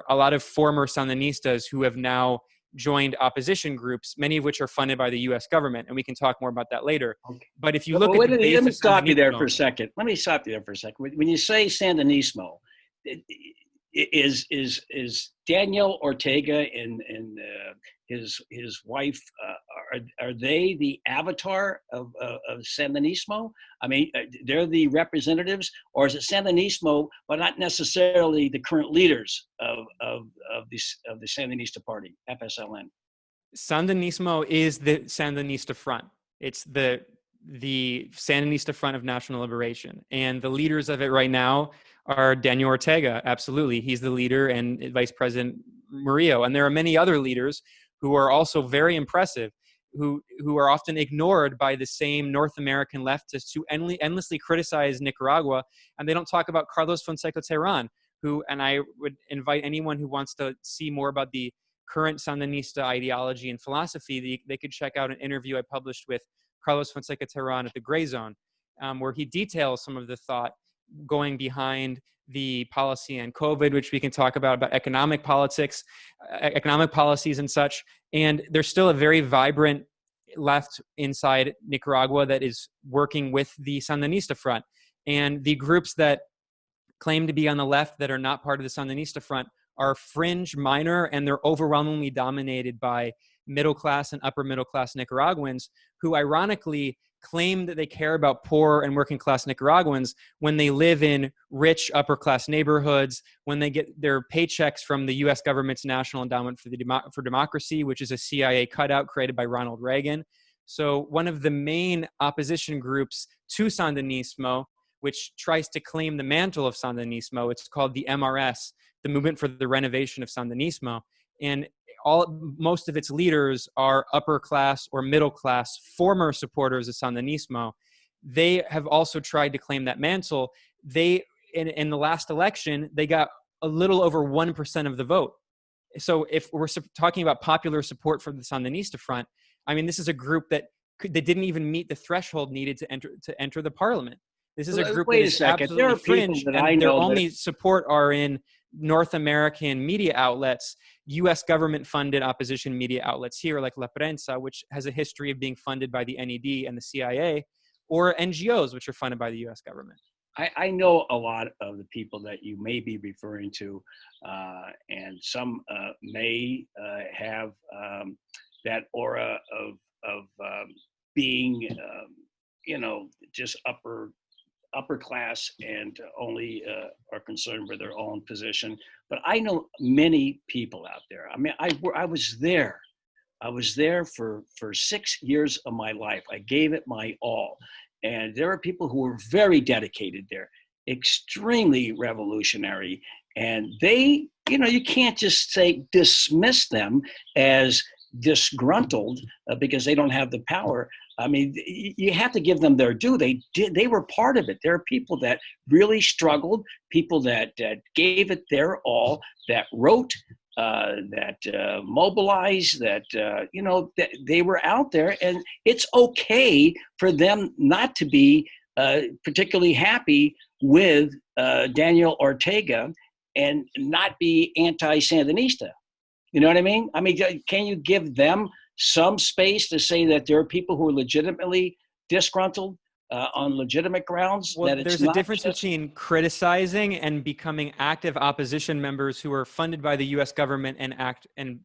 a lot of former Sandinistas who have now joined opposition groups, many of which are funded by the U.S. government, and we can talk more about that later. Okay. But if you look at let me stop you there for a second. When you say Sandinismo, is Daniel Ortega and his wife, are they the avatar of Sandinismo? I mean, they're the representatives, or is it Sandinismo, but not necessarily the current leaders of the Sandinista Party, FSLN? Sandinismo is the Sandinista Front. It's the Sandinista Front of National Liberation, and the leaders of it right now are Daniel Ortega. Absolutely, he's the leader, and Vice President Murillo, and there are many other leaders who are also very impressive, who are often ignored by the same North American leftists who endlessly criticize Nicaragua, and they don't talk about Carlos Fonseca Terán, and I would invite anyone who wants to see more about the current Sandinista ideology and philosophy, they could check out an interview I published with Carlos Fonseca Terán at the Gray Zone, where he details some of the thought going behind the policy on COVID, which we can talk about economic politics, economic policies and such. And there's still a very vibrant left inside Nicaragua that is working with the Sandinista Front. And the groups that claim to be on the left that are not part of the Sandinista Front are fringe, minor, and they're overwhelmingly dominated by middle class and upper middle class Nicaraguans who ironically claim that they care about poor and working class Nicaraguans when they live in rich upper class neighborhoods, when they get their paychecks from the U.S. government's National Endowment for Democracy, which is a CIA cutout created by Ronald Reagan. So one of the main opposition groups to Sandinismo, which tries to claim the mantle of Sandinismo, it's called the MRS, the Movement for the Renovation of Sandinismo. And most of its leaders are upper class or middle class former supporters of Sandinismo. They have also tried to claim that mantle. In the last election, they got a little over 1% of the vote. So if we're talking about popular support for the Sandinista Front, I mean, this is a group that didn't even meet the threshold needed to enter the parliament. This is a group that is absolutely fringe, and their only support are in North American media outlets, U.S. government-funded opposition media outlets here, like La Prensa, which has a history of being funded by the NED and the CIA, or NGOs, which are funded by the U.S. government. I know a lot of the people that you may be referring to, and some may have that aura of being, just upper class and only are concerned with their own position. But I know many people out there. I mean, I was there. I was there for 6 years of my life. I gave it my all. And there are people who were very dedicated there, extremely revolutionary. And they, you can't just say dismiss them as disgruntled because they don't have the power. I mean, you have to give them their due. They were part of it. There are people that really struggled, people that gave it their all, that wrote, that mobilized, that they were out there, and it's okay for them not to be particularly happy with Daniel Ortega and not be anti-Sandinista. You know what I mean? I mean, can you give them some space to say that there are people who are legitimately disgruntled on legitimate grounds? Well, that there's a difference between criticizing and becoming active opposition members who are funded by the U.S. government and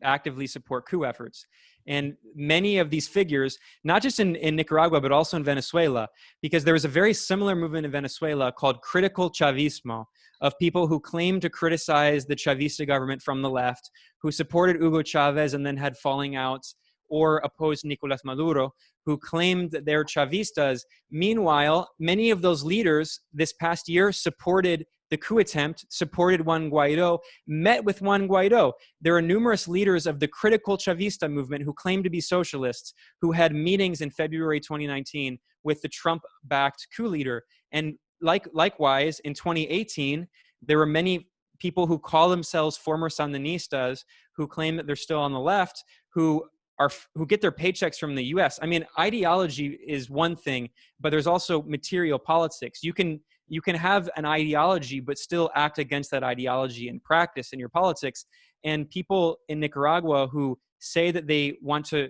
actively support coup efforts. And many of these figures, not just in Nicaragua, but also in Venezuela, because there was a very similar movement in Venezuela called Critical Chavismo, of people who claimed to criticize the Chavista government from the left, who supported Hugo Chavez and then had falling outs, or opposed Nicolas Maduro, who claimed that they're Chavistas. Meanwhile, many of those leaders this past year supported the coup attempt, supported Juan Guaido, met with Juan Guaido. There are numerous leaders of the critical Chavista movement who claim to be socialists, who had meetings in February 2019 with the Trump-backed coup leader. And likewise, in 2018, there were many people who call themselves former Sandinistas who claim that they're still on the left, who get their paychecks from the U.S. I mean, ideology is one thing, but there's also material politics. You can have an ideology, but still act against that ideology in practice in your politics. And people in Nicaragua who say that they want to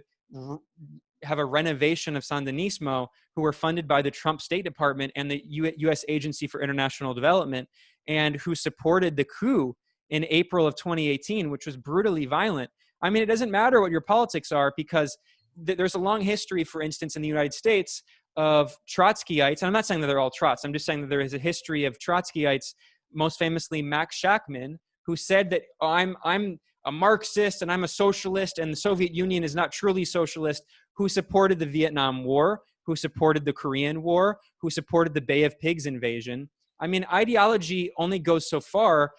have a renovation of Sandinismo, who are funded by the Trump State Department and the U.S. Agency for International Development, and who supported the coup in April of 2018, which was brutally violent. I mean, it doesn't matter what your politics are, because there's a long history, for instance, in the United States of Trotskyites. And I'm not saying that they're all Trots. I'm just saying that there is a history of Trotskyites, most famously Max Shachtman, who said that I'm a Marxist and I'm a socialist and the Soviet Union is not truly socialist, who supported the Vietnam War, who supported the Korean War, who supported the Bay of Pigs invasion. I mean, ideology only goes so far.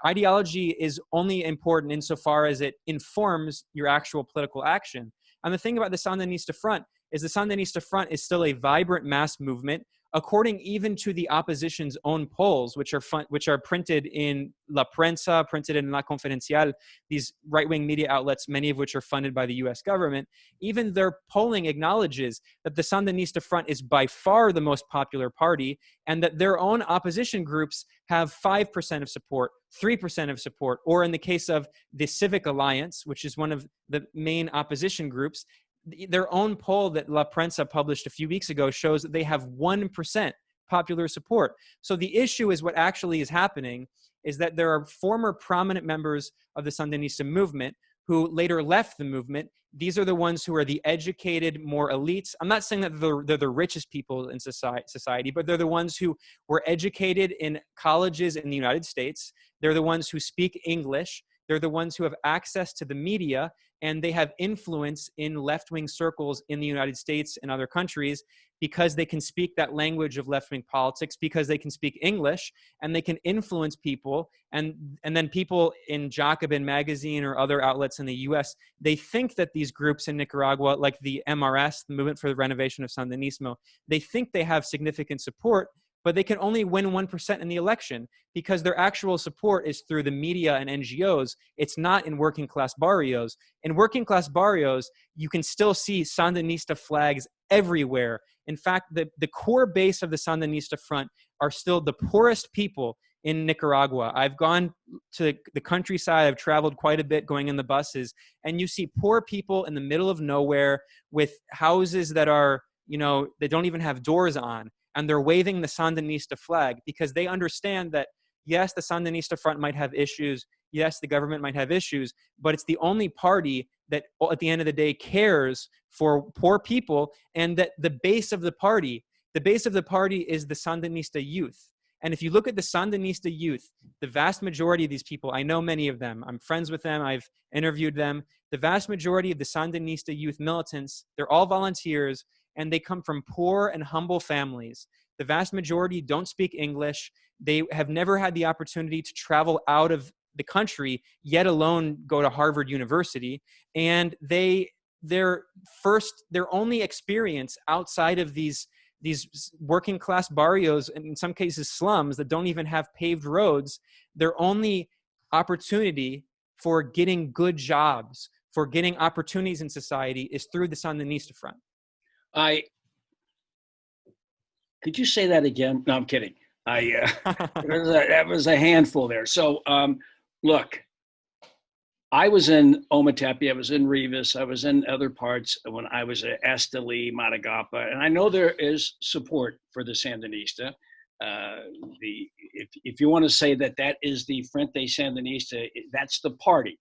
Ideology is only important insofar as it informs your actual political action. And the thing about the Sandinista Front is the Sandinista Front is still a vibrant mass movement, according even to the opposition's own polls, which are printed in La Prensa, printed in La Confidencial, these right-wing media outlets, many of which are funded by the U.S. government. Even their polling acknowledges that the Sandinista Front is by far the most popular party, and that their own opposition groups have 5% of support, 3% of support, or in the case of the Civic Alliance, which is one of the main opposition groups, their own poll that La Prensa published a few weeks ago shows that they have 1% popular support. So the issue is what actually is happening is that there are former prominent members of the Sandinista movement who later left the movement. These are the ones who are the educated, more elites. I'm not saying that they're the richest people in society, but they're the ones who were educated in colleges in the United States. They're the ones who speak English. They're the ones who have access to the media, and they have influence in left-wing circles in the United States and other countries because they can speak that language of left-wing politics, because they can speak English, and they can influence people. And then people in Jacobin magazine or other outlets in the US, they think that these groups in Nicaragua, like the MRS, the Movement for the Renovation of Sandinismo, they think they have significant support, but they can only win 1% in the election because their actual support is through the media and NGOs. It's not in working class barrios. In working class barrios, you can still see Sandinista flags everywhere. In fact, the core base of the Sandinista Front are still the poorest people in Nicaragua. I've gone to the countryside. I've traveled quite a bit going in the buses, and you see poor people in the middle of nowhere with houses that are, they don't even have doors on. and they're waving the Sandinista flag because they understand that, yes, the Sandinista front might have issues. Yes, the government might have issues, but it's the only party that at the end of the day cares for poor people, and that the base of the party is the Sandinista youth. And if you look at the Sandinista youth, the vast majority of these people, I know many of them, I'm friends with them, I've interviewed them. The vast majority of the Sandinista youth militants, they're all volunteers, and they come from poor and humble families. The vast majority don't speak English. They have never had the opportunity to travel out of the country, yet alone go to Harvard University. And their only experience outside of these working class barrios, and in some cases slums that don't even have paved roads, their only opportunity for getting good jobs, for getting opportunities in society is through the Sandinista front. Could you say that again? No, I'm kidding. That was a handful there. So look, I was in Ometepe, I was in Rivas, I was in other parts when I was at Esteli, Matagapa, and I know there is support for the Sandinista. If you want to say that is the Frente Sandinista, that's the party.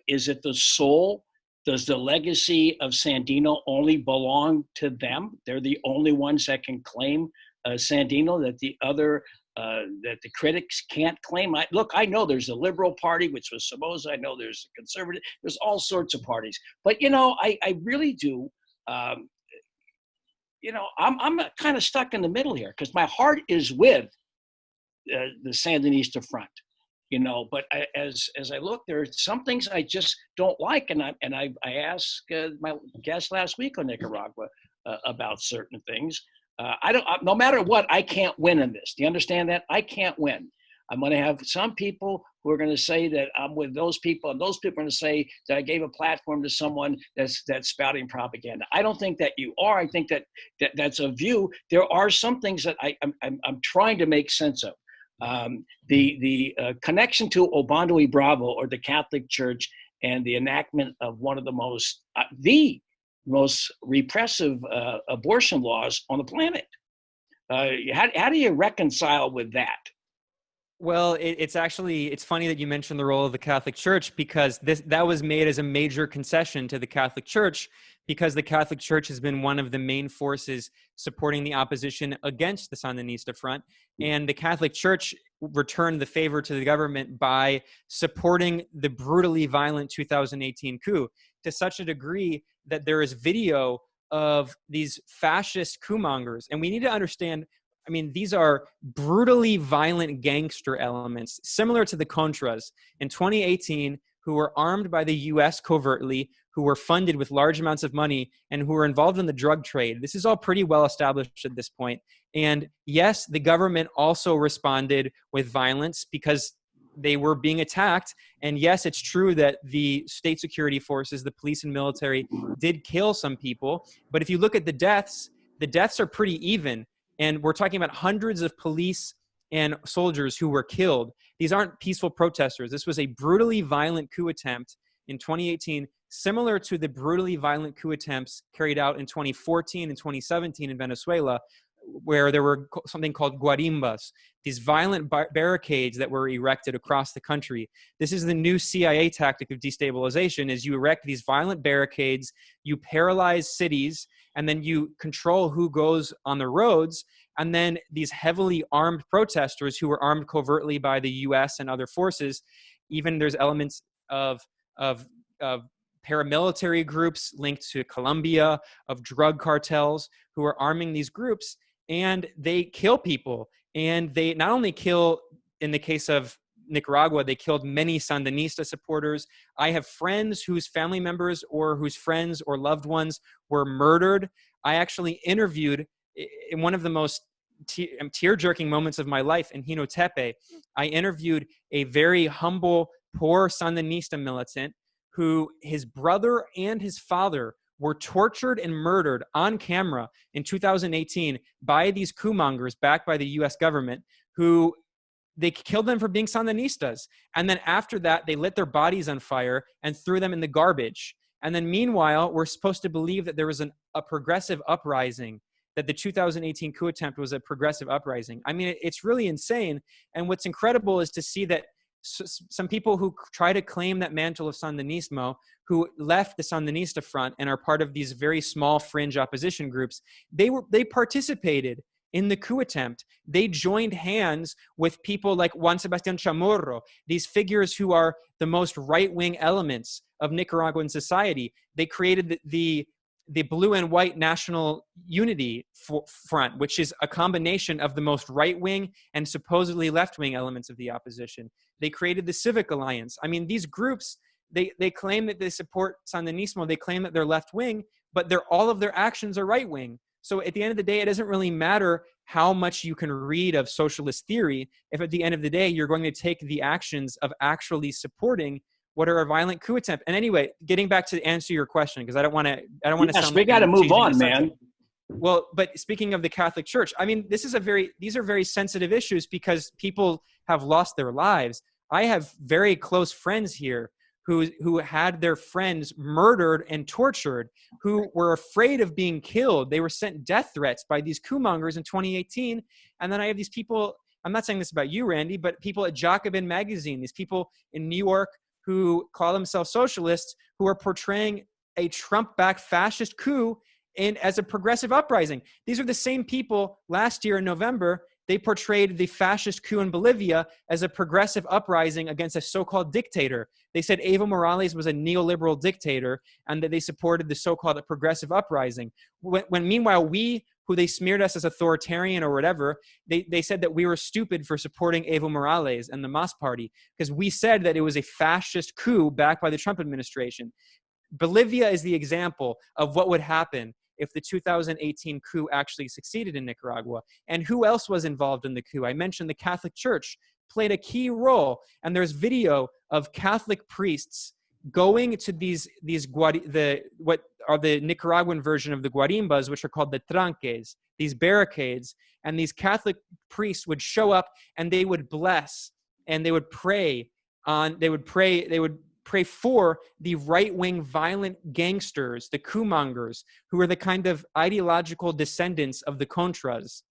Is it the soul? Does the legacy of Sandino only belong to them? They're the only ones that can claim Sandino, that the other that the critics can't claim. I know there's a liberal party, which was Somoza. I know there's a conservative. There's all sorts of parties. But, I really do, I'm kind of stuck in the middle here because my heart is with the Sandinista front, But as I look, there are some things I just don't like. And I asked my guest last week on Nicaragua about certain things. No matter what, I can't win in this. Do you understand that? I can't win. I'm going to have some people who are going to say that I'm with those people, and those people are going to say that I gave a platform to someone that's spouting propaganda. I don't think that you are. I think that's a view. There are some things that I'm trying to make sense of. The connection to Obando y Bravo, or the Catholic Church, and the enactment of one of the most repressive abortion laws on the planet. How do you reconcile with that? Well, it's funny that you mentioned the role of the Catholic Church, because that was made as a major concession to the Catholic Church, because the Catholic Church has been one of the main forces supporting the opposition against the Sandinista front. And the Catholic Church returned the favor to the government by supporting the brutally violent 2018 coup to such a degree that there is video of these fascist coup mongers. And we need to understand, these are brutally violent gangster elements, similar to the Contras in 2018, who were armed by the US covertly, who were funded with large amounts of money, and who were involved in the drug trade. This is all pretty well established at this point. And yes, the government also responded with violence because they were being attacked. And yes, it's true that the state security forces, the police and military, did kill some people. But if you look at the deaths are pretty even. And we're talking about hundreds of police and soldiers who were killed. These aren't peaceful protesters. This was a brutally violent coup attempt in 2018, similar to the brutally violent coup attempts carried out in 2014 and 2017 in Venezuela, where there were something called guarimbas, these violent barricades that were erected across the country. This is the new CIA tactic of destabilization, is you erect these violent barricades, you paralyze cities, and then you control who goes on the roads. And then these heavily armed protesters who were armed covertly by the US and other forces, even there's elements of paramilitary groups linked to Colombia, of drug cartels who are arming these groups, and they kill people. And they not only kill, in the case of Nicaragua, they killed many Sandinista supporters. I have friends whose family members or whose friends or loved ones were murdered. I actually interviewed, in one of the most tear-jerking moments of my life in Jinotepe, I interviewed a very humble, poor Sandinista militant who his brother and his father were tortured and murdered on camera in 2018 by these coup mongers backed by the US government, who they killed them for being Sandinistas. And then after that, they lit their bodies on fire and threw them in the garbage. And then meanwhile, we're supposed to believe that there was a progressive uprising that the 2018 coup attempt was a progressive uprising. I mean, it's really insane. And what's incredible is to see that some people who try to claim that mantle of Sandinismo, who left the Sandinista front and are part of these very small fringe opposition groups, they participated in the coup attempt. They joined hands with people like Juan Sebastián Chamorro, these figures who are the most right-wing elements of Nicaraguan society. They created the Blue and White National Unity Front, which is a combination of the most right-wing and supposedly left-wing elements of the opposition. They created the Civic Alliance. I mean, these groups, they claim that they support Sandinismo. They claim that they're left-wing, but all of their actions are right-wing. So at the end of the day, it doesn't really matter how much you can read of socialist theory if at the end of the day, you're going to take the actions of actually supporting what are a violent coup attempt. And anyway, getting back to answer your question, because I don't want to sound we like got to I'm move changing on, the man. subject. Well, but speaking of the Catholic Church, I mean, these are very sensitive issues because people have lost their lives. I have very close friends here who had their friends murdered and tortured, who were afraid of being killed. They were sent death threats by these coup mongers in 2018. And then I have these people, I'm not saying this about you, Randy, but people at Jacobin magazine, these people in New York who call themselves socialists, who are portraying a Trump-backed fascist coup as a progressive uprising. These are the same people last year in November. They portrayed the fascist coup in Bolivia as a progressive uprising against a so-called dictator. They said Evo Morales was a neoliberal dictator and that they supported the so-called progressive uprising. When meanwhile, who they smeared us as authoritarian or whatever, they said that we were stupid for supporting Evo Morales and the MAS party because we said that it was a fascist coup backed by the Trump administration. Bolivia is the example of what would happen if the 2018 coup actually succeeded in Nicaragua. And who else was involved in the coup? I mentioned the Catholic Church played a key role. And there's video of Catholic priests going to what are the Nicaraguan version of the guarimbas, which are called the tranques, these barricades. And these Catholic priests would show up and they would bless and they would pray for the right-wing violent gangsters, the coup mongers, who are the kind of ideological descendants of the Contras.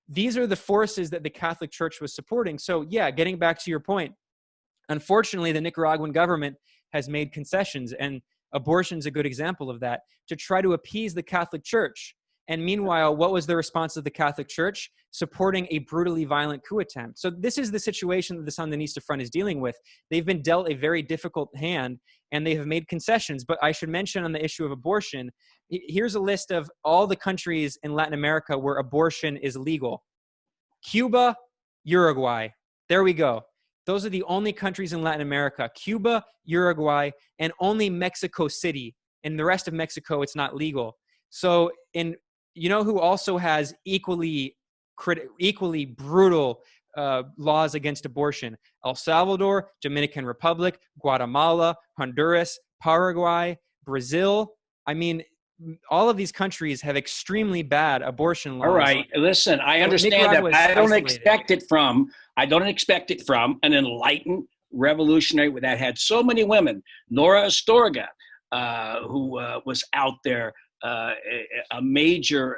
These are the forces that the Catholic Church was supporting. So yeah, getting back to your point, unfortunately, the Nicaraguan government has made concessions, and abortion's a good example of that, to try to appease the Catholic Church. And meanwhile, what was the response of the Catholic Church? Supporting a brutally violent coup attempt. So this is the situation that the Sandinista Front is dealing with. They've been dealt a very difficult hand, and they have made concessions. But I should mention on the issue of abortion, here's a list of all the countries in Latin America where abortion is legal. Cuba, Uruguay. There we go. Those are the only countries in Latin America. Cuba, Uruguay, and only Mexico City. In the rest of Mexico, it's not legal. So you know who also has equally brutal laws against abortion? El Salvador, Dominican Republic, Guatemala, Honduras, Paraguay, Brazil. I mean, all of these countries have extremely bad abortion laws. All right, listen, I understand that. I don't expect it from an enlightened revolutionary that had so many women. Nora Astorga, who was out there, a major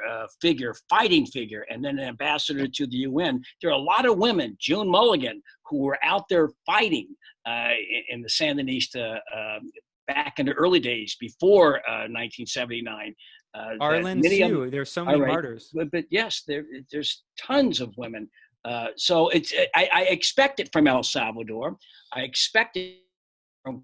fighting figure, and then an ambassador to the UN. There are a lot of women, June Mulligan, who were out there fighting in the Sandinista back in the early days before 1979. Arlen Sue, there's so many martyrs. But yes, there's tons of women. So I expect it from El Salvador. I expect it from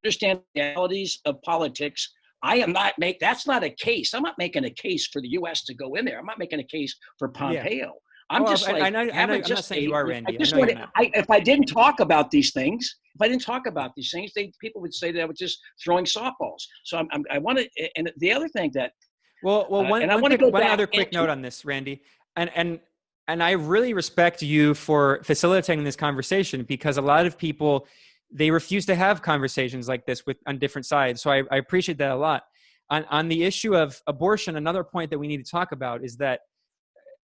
understand the realities of politics. That's not a case. I'm not making a case for the U.S. to go in there. I'm not making a case for Pompeo. Yeah. I'm not saying you are, Randy. If I didn't talk about these things, people would say that I was just throwing softballs. So I want to, and the other thing that, one other quick note on this, Randy, and I really respect you for facilitating this conversation, because a lot of people, they refuse to have conversations like this on different sides. So I appreciate that a lot. On the issue of abortion, another point that we need to talk about is that,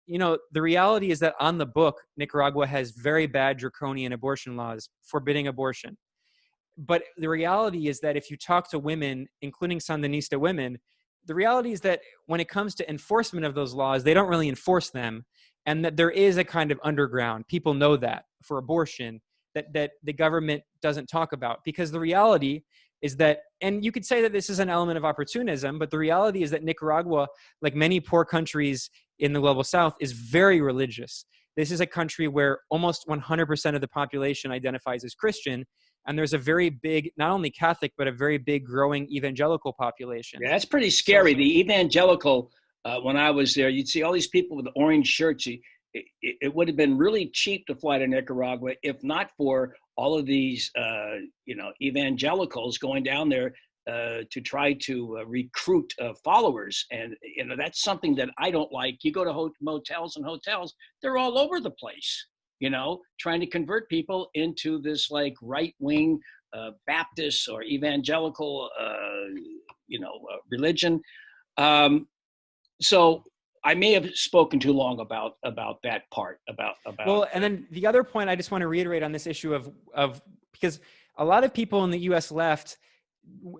the reality is that on the book, Nicaragua has very bad draconian abortion laws forbidding abortion. but the reality is that if you talk to women, including Sandinista women, the reality is that when it comes to enforcement of those laws, they don't really enforce them, and that there is a kind of underground. People know that for abortion, that the government doesn't talk about, because the reality is that, and you could say that this is an element of opportunism, but the reality is that Nicaragua, like many poor countries in the global south, is very religious. This is a country where almost 100% of the population identifies as Christian, and there's a very big, not only Catholic, but a very big growing evangelical population. Yeah, that's pretty scary. The evangelical, when I was there, you'd see all these people with orange shirts. It would have been really cheap to fly to Nicaragua if not for all of these, evangelicals going down there to try to recruit followers. And, that's something that I don't like. You go to motels and hotels, they're all over the place, trying to convert people into this like right-wing Baptist or evangelical, religion. So I may have spoken too long about that part about. Well, and then the other point I just want to reiterate on this issue of because a lot of people in the U.S. left,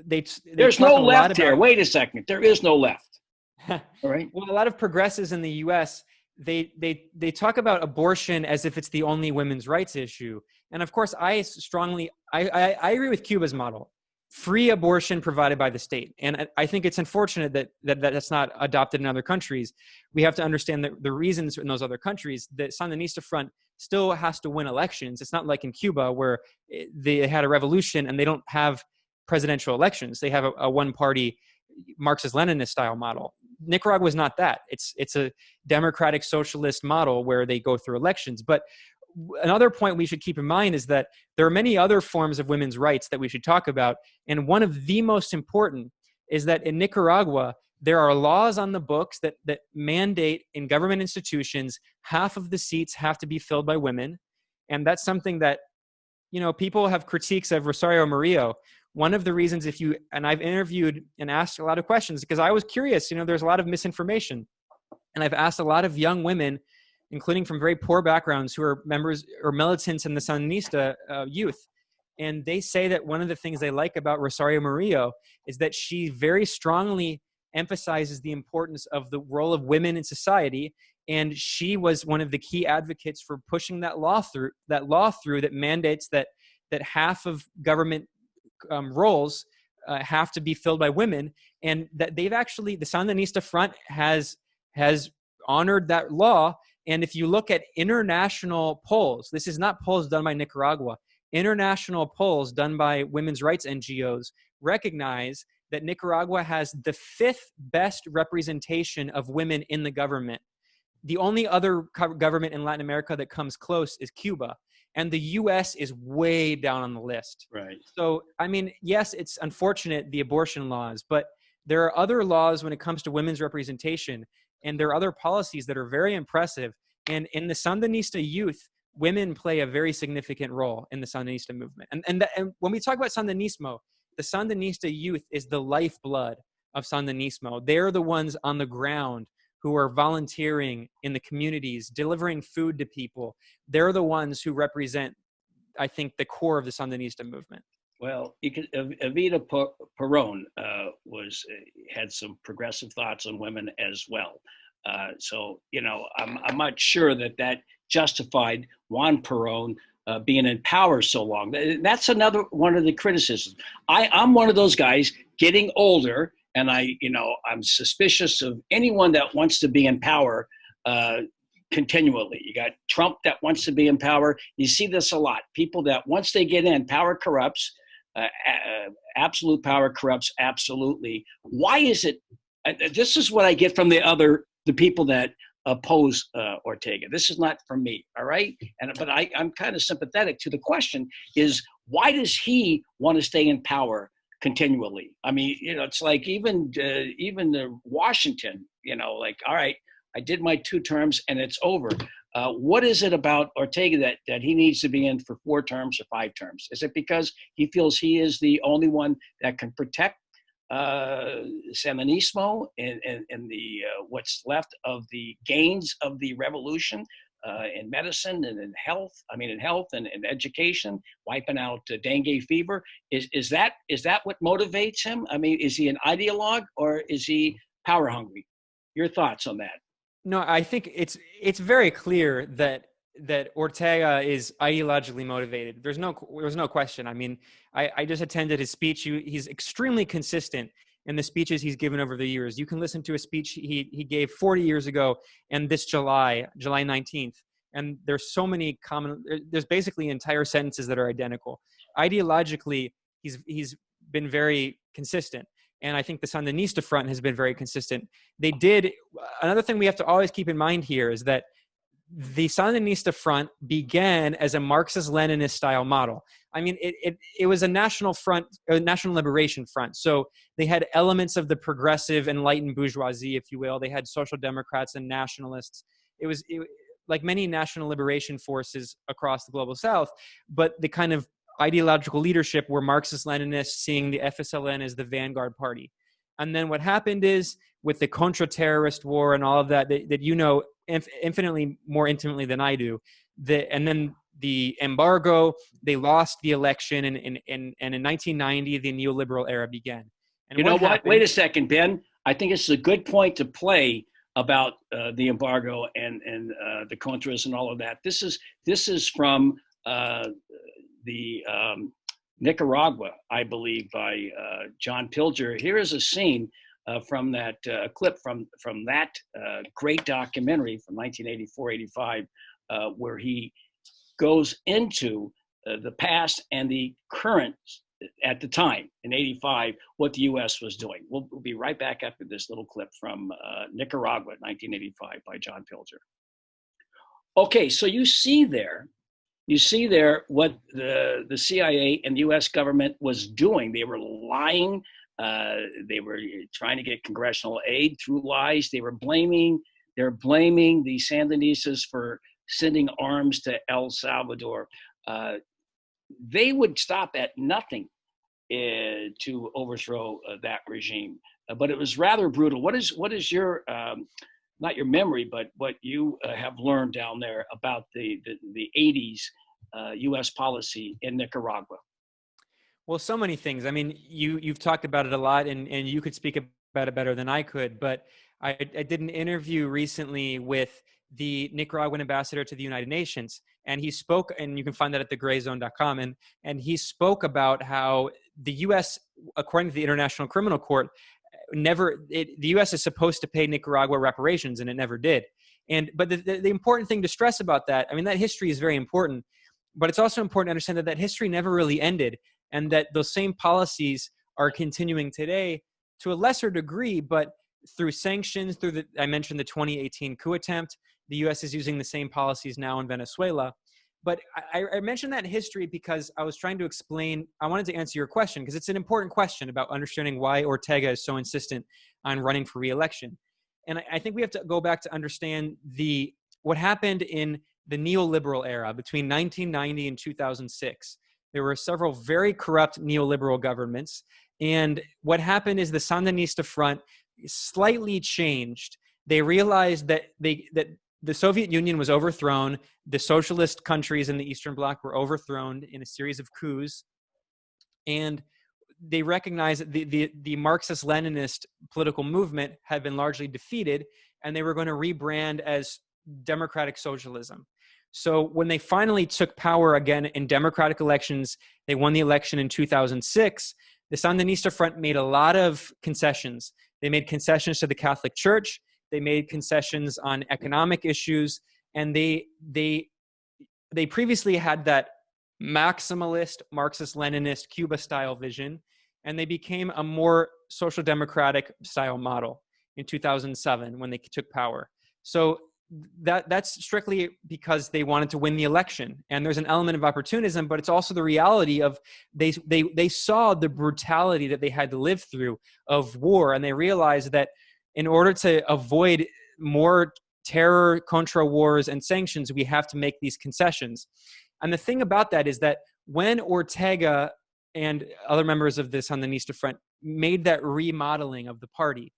there's no left here. Wait a second, there is no left. All right. Well, a lot of progressives in the U.S. they talk about abortion as if it's the only women's rights issue, and of course, I agree with Cuba's model. Free abortion provided by the state. And I think it's unfortunate that that's not adopted in other countries. We have to understand that the reasons in those other countries, the Sandinista Front still has to win elections. It's not like in Cuba where they had a revolution and they don't have presidential elections. They have a one-party Marxist-Leninist style model. Nicaragua is not that. It's a democratic socialist model where they go through elections. But another point we should keep in mind is that there are many other forms of women's rights that we should talk about. And one of the most important is that in Nicaragua, there are laws on the books that mandate in government institutions, half of the seats have to be filled by women. And that's something that, people have critiques of Rosario Murillo. One of the reasons and I've interviewed and asked a lot of questions because I was curious, there's a lot of misinformation. And I've asked a lot of young women, including from very poor backgrounds, who are members or militants in the Sandinista youth. And they say that one of the things they like about Rosario Murillo is that she very strongly emphasizes the importance of the role of women in society. And she was one of the key advocates for pushing that law through that mandates that half of government roles have to be filled by women. And that the Sandinista Front has honored that law. And if you look at international polls, this is not polls done by Nicaragua, international polls done by women's rights NGOs recognize that Nicaragua has the 5th best representation of women in the government. The only other government in Latin America that comes close is Cuba. And the U.S. is way down on the list. Right. So, yes, it's unfortunate, the abortion laws, but there are other laws when it comes to women's representation. And there are other policies that are very impressive. And in the Sandinista youth, women play a very significant role in the Sandinista movement. And when we talk about Sandinismo, the Sandinista youth is the lifeblood of Sandinismo. They're the ones on the ground who are volunteering in the communities, delivering food to people. They're the ones who represent, I think, the core of the Sandinista movement. Well, Evita Peron had some progressive thoughts on women as well. So, I'm not sure that justified Juan Perón being in power so long. That's another one of the criticisms. I'm one of those guys getting older, and I'm suspicious of anyone that wants to be in power continually. You got Trump that wants to be in power. You see this a lot. People that once they get in, power corrupts. Absolute power corrupts absolutely. Why is it? This is what I get from the people that oppose Ortega. This is not from me, all right? But I'm kind of sympathetic to the question: is why does he want to stay in power continually? It's like even Washington. All right, I did my 2 terms and it's over. What is it about Ortega that he needs to be in for 4 terms or 5 terms? Is it because he feels he is the only one that can protect Sandinismo and the what's left of the gains of the revolution in medicine and in health. In health and in education, wiping out dengue fever. Is that what motivates him? Is he an ideologue or is he power hungry? Your thoughts on that? No, I think it's very clear that Ortega is ideologically motivated. There's no question. I just attended his speech. He's extremely consistent in the speeches he's given over the years. You can listen to a speech he gave 40 years ago and this July 19th. And there's so many there's basically entire sentences that are identical. Ideologically, he's been very consistent. And I think the Sandinista front has been very consistent. Another thing we have to always keep in mind here is that the Sandinista front began as a Marxist-Leninist style model. It was a national front, a national liberation front. So they had elements of the progressive enlightened bourgeoisie, if you will. They had social democrats and nationalists. It was like many national liberation forces across the global South, but the kind of ideological leadership were Marxist-Leninists, seeing the FSLN as the vanguard party. And then what happened is, with the Contra-Terrorist War and all of that you know infinitely more intimately than I do, and then the embargo, they lost the election, and in 1990, the neoliberal era began. And you know what? Wait a second, Ben. I think it's a good point to play about the embargo and the Contras and all of that. This is from the Nicaragua, I believe, by John Pilger. Here is a scene from that clip from that great documentary from 1984-85, where he goes into the past and the current at the time in 85, what the U.S. was doing. We'll be right back after this little clip from Nicaragua, 1985, by John Pilger. Okay, so you see there what the CIA and the U.S. government was doing. They were lying. They were trying to get congressional aid through lies. They're blaming the Sandinistas for sending arms to El Salvador. They would stop at nothing to overthrow that regime. But it was rather brutal. What is your not your memory, but what you have learned down there about the 80s U.S. policy in Nicaragua? Well, so many things. You've talked about it a lot, and you could speak about it better than I could. But I did an interview recently with the Nicaraguan ambassador to the United Nations, and he spoke, and you can find that at thegrayzone.com, and he spoke about how the U.S., according to the International Criminal Court, the U.S. is supposed to pay Nicaragua reparations, and it never did. But the important thing to stress about that, that history is very important, but it's also important to understand that history never really ended, and that those same policies are continuing today to a lesser degree, but through sanctions, I mentioned the 2018 coup attempt. The U.S. is using the same policies now in Venezuela. But I mentioned that history because I was trying to explain, I wanted to answer your question, because it's an important question about understanding why Ortega is so insistent on running for re-election. And I think we have to go back to understand what happened in the neoliberal era between 1990 and 2006. There were several very corrupt neoliberal governments. And what happened is the Sandinista front slightly changed. They realized that the Soviet Union was overthrown. The socialist countries in the Eastern Bloc were overthrown in a series of coups. And they recognized that the Marxist-Leninist political movement had been largely defeated, and they were going to rebrand as democratic socialism. So when they finally took power again in democratic elections, they won the election in 2006, the Sandinista front made a lot of concessions. They made concessions to the Catholic Church. They made concessions on economic issues, and they previously had that maximalist, Marxist-Leninist, Cuba-style vision, and they became a more social democratic style model in 2007 when they took power. So that's strictly because they wanted to win the election, and there's an element of opportunism, but it's also the reality of they saw the brutality that they had to live through of war, and they realized that in order to avoid more terror, contra wars, and sanctions, we have to make these concessions. And the thing about that is that when Ortega and other members of the Sandinista front made that remodeling of the party,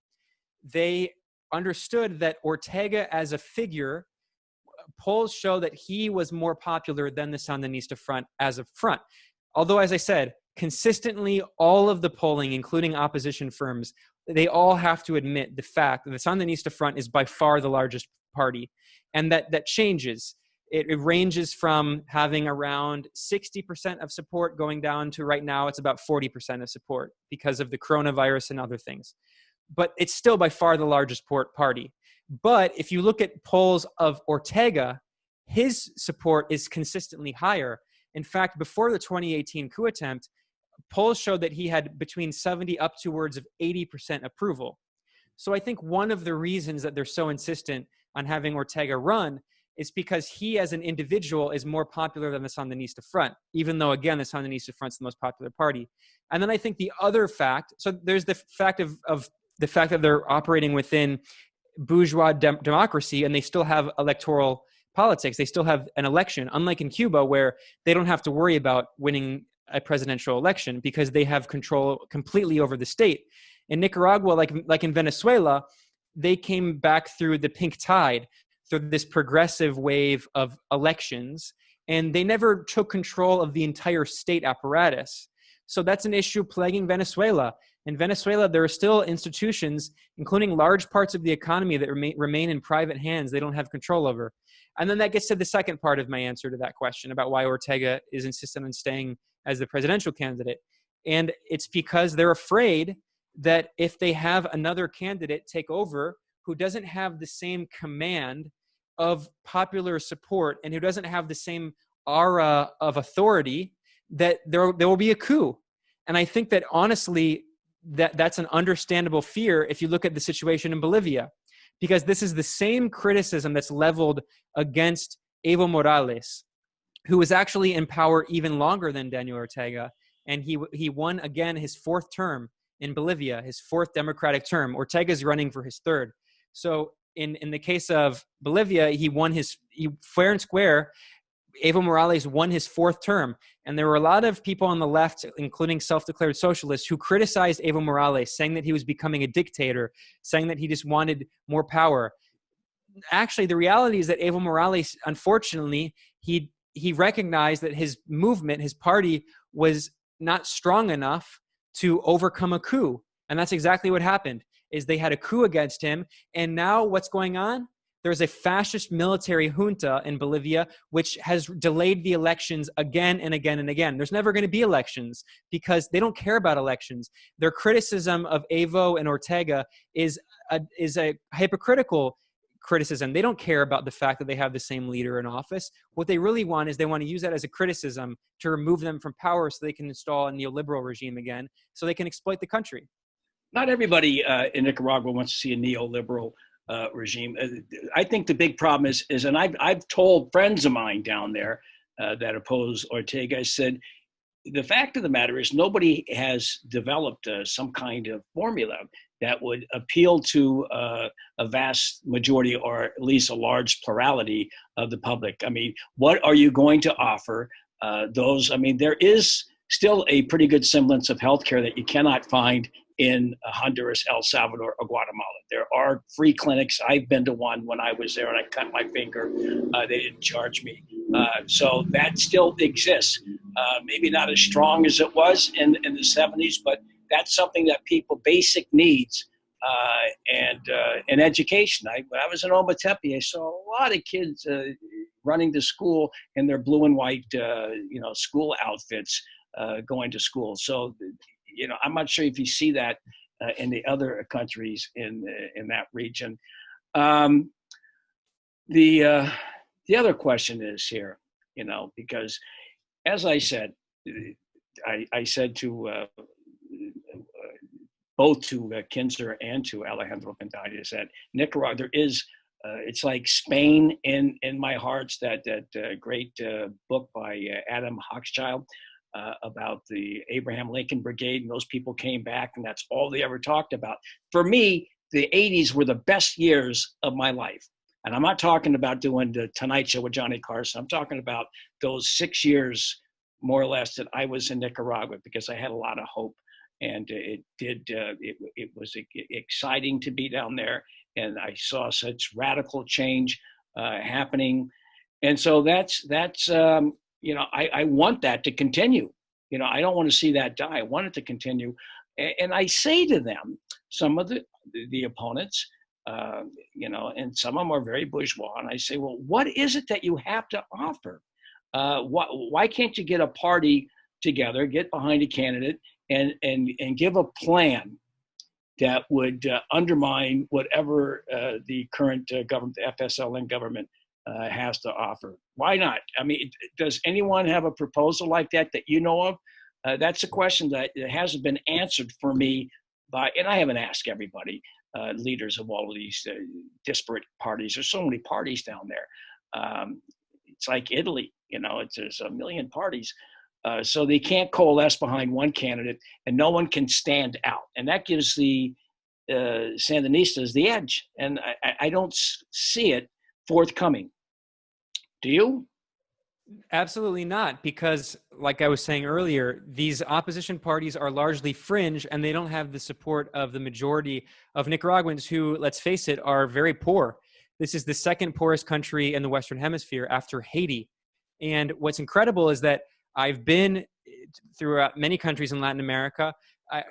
they understood that Ortega as a figure polls show that he was more popular than the Sandinista front as a front. Although, as I said, consistently, all of the polling, including opposition firms, they all have to admit the fact that the Sandinista front is by far the largest party. And that changes. It ranges from having around 60% of support going down to right now, it's about 40% of support because of the coronavirus and other things. But it's still by far the largest party. But if you look at polls of Ortega, his support is consistently higher. In fact, before the 2018 coup attempt, polls showed that he had between 70 up towards of 80% approval. So I think one of the reasons that they're so insistent on having Ortega run is because he as an individual is more popular than the Sandinista front, even though, again, the Sandinista front's the most popular party. And then I think the other fact, so there's the fact of the fact that they're operating within bourgeois democracy and they still have electoral politics. They still have an election, unlike in Cuba, where they don't have to worry about winning a presidential election because they have control completely over the state. In Nicaragua, like in Venezuela, they came back through the pink tide, through this progressive wave of elections, and they never took control of the entire state apparatus. So that's an issue plaguing Venezuela. In Venezuela, there are still institutions, including large parts of the economy, that remain in private hands they don't have control over. And then that gets to the second part of my answer to that question about why Ortega is insistent on staying as the presidential candidate. And it's because they're afraid that if they have another candidate take over who doesn't have the same command of popular support and who doesn't have the same aura of authority, that there will be a coup. And I think that honestly, that's an understandable fear if you look at the situation in Bolivia, because this is the same criticism that's leveled against Evo Morales, who was actually in power even longer than Daniel Ortega. And he won again his fourth term in Bolivia, his fourth democratic term. Ortega's running for his third. So in the case of Bolivia, he fair and square, Evo Morales won his fourth term. And there were a lot of people on the left, including self-declared socialists, who criticized Evo Morales, saying that he was becoming a dictator, saying that he just wanted more power. Actually, the reality is that Evo Morales, unfortunately, he recognized that his movement, his party, was not strong enough to overcome a coup. And that's exactly what happened, is they had a coup against him. And now what's going on? There's a fascist military junta in Bolivia, which has delayed the elections again and again and again. There's never going to be elections because they don't care about elections. Their criticism of Evo and Ortega is a hypocritical criticism. They don't care about the fact that they have the same leader in office. What they really want is they want to use that as a criticism to remove them from power so they can install a neoliberal regime again, so they can exploit the country. Not everybody in Nicaragua wants to see a neoliberal regime. I think the big problem is, and I've told friends of mine down there that oppose Ortega, I said, the fact of the matter is nobody has developed some kind of formula that would appeal to a vast majority, or at least a large plurality of the public. I mean, what are you going to offer those? I mean, there is still a pretty good semblance of healthcare that you cannot find in Honduras, El Salvador, or Guatemala. There are free clinics. I've been to one when I was there and I cut my finger. They didn't charge me. So that still exists. Maybe not as strong as it was in the 70s, but that's something that people, basic needs and education. When I was in Ometepe, I saw a lot of kids running to school in their blue and white school outfits going to school. So, I'm not sure if you see that in the other countries in that region. The other question is here, because as I said, I said to both to Kinzer and to Alejandro Pendañez that Nicaragua, there is, it's like Spain in my heart, that great book by Adam Hochschild, about the Abraham Lincoln Brigade, and those people came back, and that's all they ever talked about. For me, the 80s were the best years of my life. And I'm not talking about doing the Tonight Show with Johnny Carson. I'm talking about those 6 years, more or less, that I was in Nicaragua, because I had a lot of hope. And it was exciting to be down there. And I saw such radical change happening. And so that's I want that to continue. I don't want to see that die. I want it to continue. And I say to them, some of the opponents, and some of them are very bourgeois. And I say, well, what is it that you have to offer? Why can't you get a party together, get behind a candidate, and give a plan that would undermine whatever the current government, the FSLN government, has to offer? Why not? I mean, does anyone have a proposal like that you know of? That's a question that hasn't been answered for me and I haven't asked everybody, leaders of all of these disparate parties. There's so many parties down there. It's like Italy, there's a million parties. So they can't coalesce behind one candidate, and no one can stand out. And that gives the Sandinistas the edge. And I don't see it forthcoming. Do you? Absolutely not, because like I was saying earlier, these opposition parties are largely fringe and they don't have the support of the majority of Nicaraguans who, let's face it, are very poor. This is the second poorest country in the Western Hemisphere after Haiti. And what's incredible is that I've been throughout many countries in Latin America,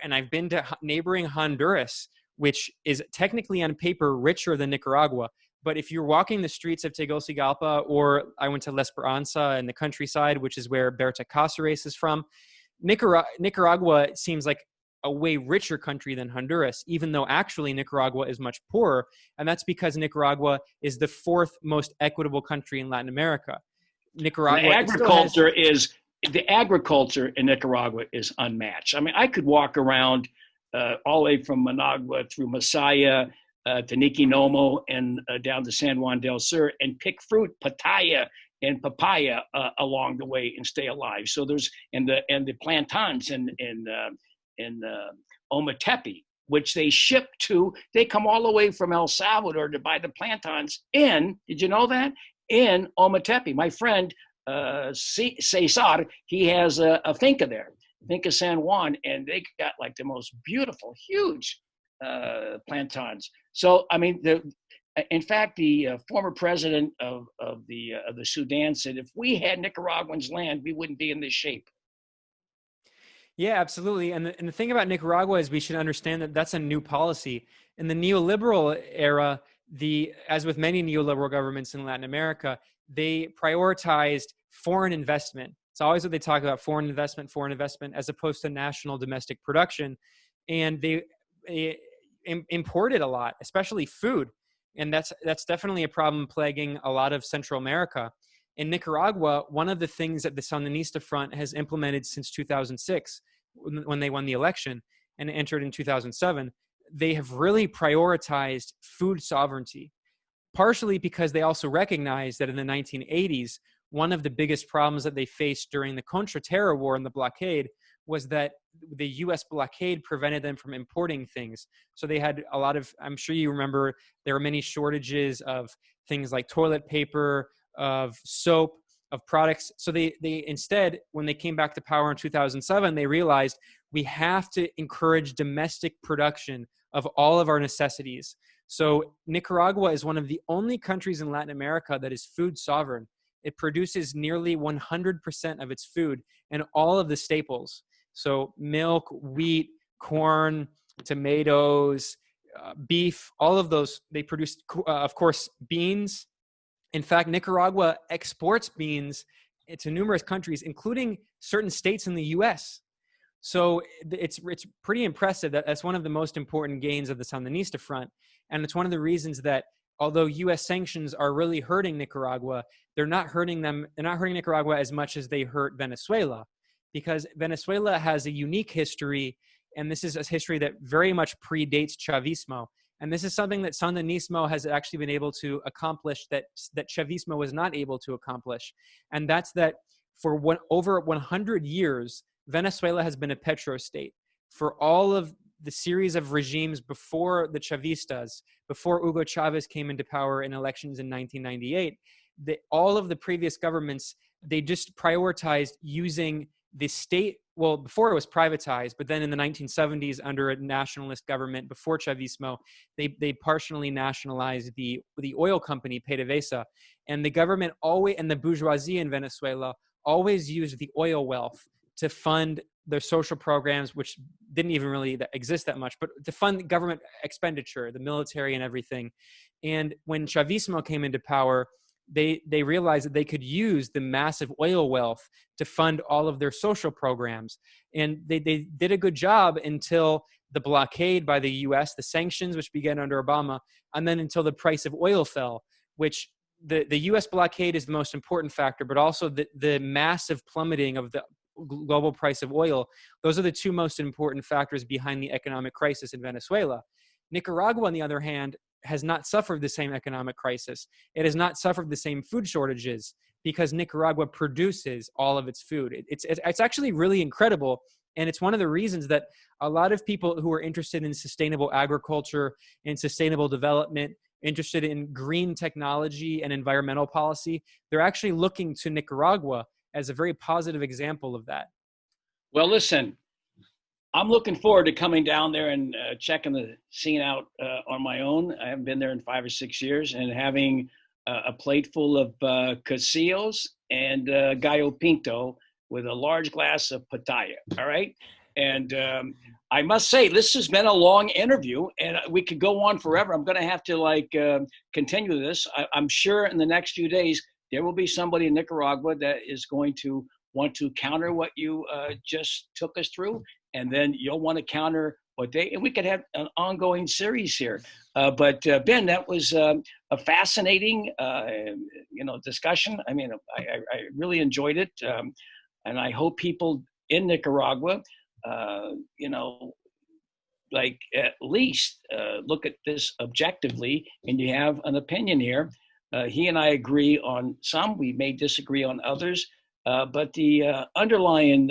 and I've been to neighboring Honduras, which is technically on paper richer than Nicaragua. But if you're walking the streets of Tegucigalpa, or I went to La Esperanza in the countryside, which is where Berta Cáceres is from, Nicaragua seems like a way richer country than Honduras, even though actually Nicaragua is much poorer. And that's because Nicaragua is the fourth most equitable country in Latin America. Nicaragua, the agriculture in Nicaragua is unmatched. I mean, I could walk around all the way from Managua through Masaya, to Niquinomo and down to San Juan del Sur and pick fruit, pitaya and papaya along the way and stay alive. So there's and the plantains in Ometepe, which they ship to. They come all the way from El Salvador to buy the plantains in. Did you know that? In Ometepe, my friend Cesar, he has a finca there, Finca San Juan, and they got like the most beautiful, huge plantains. So, I mean, in fact, the former president of the Sudan said, if we had Nicaraguans' land, we wouldn't be in this shape. Yeah, absolutely. And the thing about Nicaragua is we should understand that that's a new policy. In the neoliberal era, as with many neoliberal governments in Latin America, they prioritized foreign investment. It's always what they talk about, foreign investment, as opposed to national domestic production. And they imported a lot, especially food. And that's definitely a problem plaguing a lot of Central America. In Nicaragua, one of the things that the Sandinista Front has implemented since 2006, when they won the election and entered in 2007, they have really prioritized food sovereignty, partially because they also recognize that in the 1980s, one of the biggest problems that they faced during the Contra-Terror War and the blockade was that the U.S. blockade prevented them from importing things. So they had a lot of, I'm sure you remember, there were many shortages of things like toilet paper, of soap, of products. So they instead, when they came back to power in 2007, they realized we have to encourage domestic production of all of our necessities. So Nicaragua is one of the only countries in Latin America that is food sovereign. It produces nearly 100% of its food and all of the staples. So milk, wheat, corn, tomatoes, beef, all of those. They produce, of course, beans. In fact, Nicaragua exports beans to numerous countries, including certain states in the U.S. So it's pretty impressive. That's one of the most important gains of the Sandinista Front. And it's one of the reasons that although U.S. sanctions are really hurting Nicaragua, they're not hurting Nicaragua as much as they hurt Venezuela, because Venezuela has a unique history, and this is a history that very much predates Chavismo. And this is something that Sandinismo has actually been able to accomplish that Chavismo was not able to accomplish. And that's that for over 100 years, Venezuela has been a petrostate. For all of the series of regimes before the Chavistas, before Hugo Chavez came into power in elections in 1998, all of the previous governments, they just prioritized using the state, well, before it was privatized, but then in the 1970s under a nationalist government before Chavismo, they partially nationalized the oil company PDVSA, and the government always, and the bourgeoisie in Venezuela always used the oil wealth to fund their social programs, which didn't even really exist that much, but to fund government expenditure, the military and everything. And when Chavismo came into power, they realized that they could use the massive oil wealth to fund all of their social programs. And they did a good job until the blockade by the US, the sanctions, which began under Obama, and then until the price of oil fell, which the US blockade is the most important factor, but also the massive plummeting of the global price of oil. Those are the two most important factors behind the economic crisis in Venezuela. Nicaragua, on the other hand, has not suffered the same economic crisis. It has not suffered the same food shortages because Nicaragua produces all of its food. It's actually really incredible. And it's one of the reasons that a lot of people who are interested in sustainable agriculture and sustainable development, interested in green technology and environmental policy, they're actually looking to Nicaragua as a very positive example of that. Well, listen, I'm looking forward to coming down there and checking the scene out on my own. I haven't been there in 5 or 6 years, and having a plate full of casillos and gallo pinto with a large glass of pitaya. All right. And I must say, this has been a long interview, and we could go on forever. I'm going to have to continue this. I'm sure in the next few days, there will be somebody in Nicaragua that is going to want to counter what you just took us through. And then you'll want to counter what and we could have an ongoing series here. But Ben, that was a fascinating, discussion. I mean, I really enjoyed it. And I hope people in Nicaragua, at least look at this objectively, and you have an opinion here. He and I agree on some, we may disagree on others, but the underlying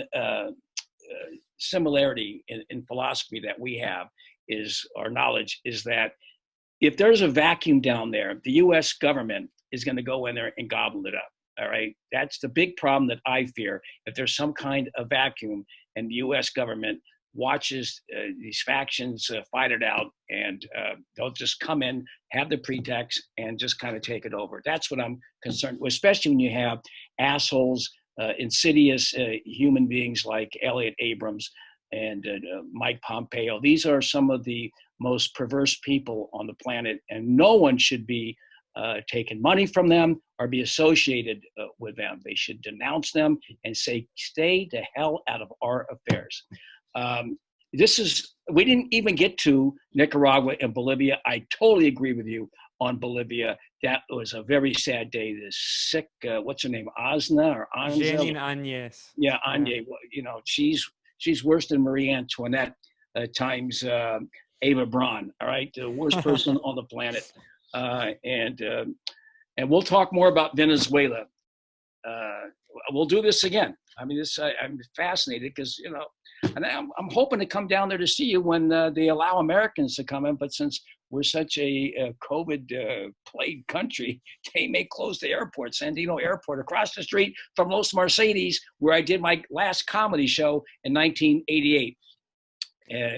similarity in philosophy that we have is our knowledge is that if there's a vacuum down there, the US government is going to go in there and gobble it up. All right. That's the big problem that I fear. If there's some kind of vacuum and the US government watches these factions fight it out, and they'll just come in, have the pretext, and just kind of take it over. That's what I'm concerned with, especially when you have assholes, insidious human beings like Elliot Abrams and Mike Pompeo. These are some of the most perverse people on the planet, and no one should be taking money from them or be associated with them. They should denounce them and say, stay the hell out of our affairs. We didn't even get to Nicaragua and Bolivia. I totally agree with you on Bolivia. That was a very sad day. This sick, what's her name, Azna or Anza? Janine Áñez. Yeah, Áñez. Yeah. She's worse than Marie Antoinette times Eva Braun. All right, the worst person on the planet. And we'll talk more about Venezuela. We'll do this again. I mean, I'm fascinated because, and I'm hoping to come down there to see you when they allow Americans to come in. But since we're such a COVID-plagued country, they may close the airport, Sandino Airport, across the street from Los Mercedes, where I did my last comedy show in 1988.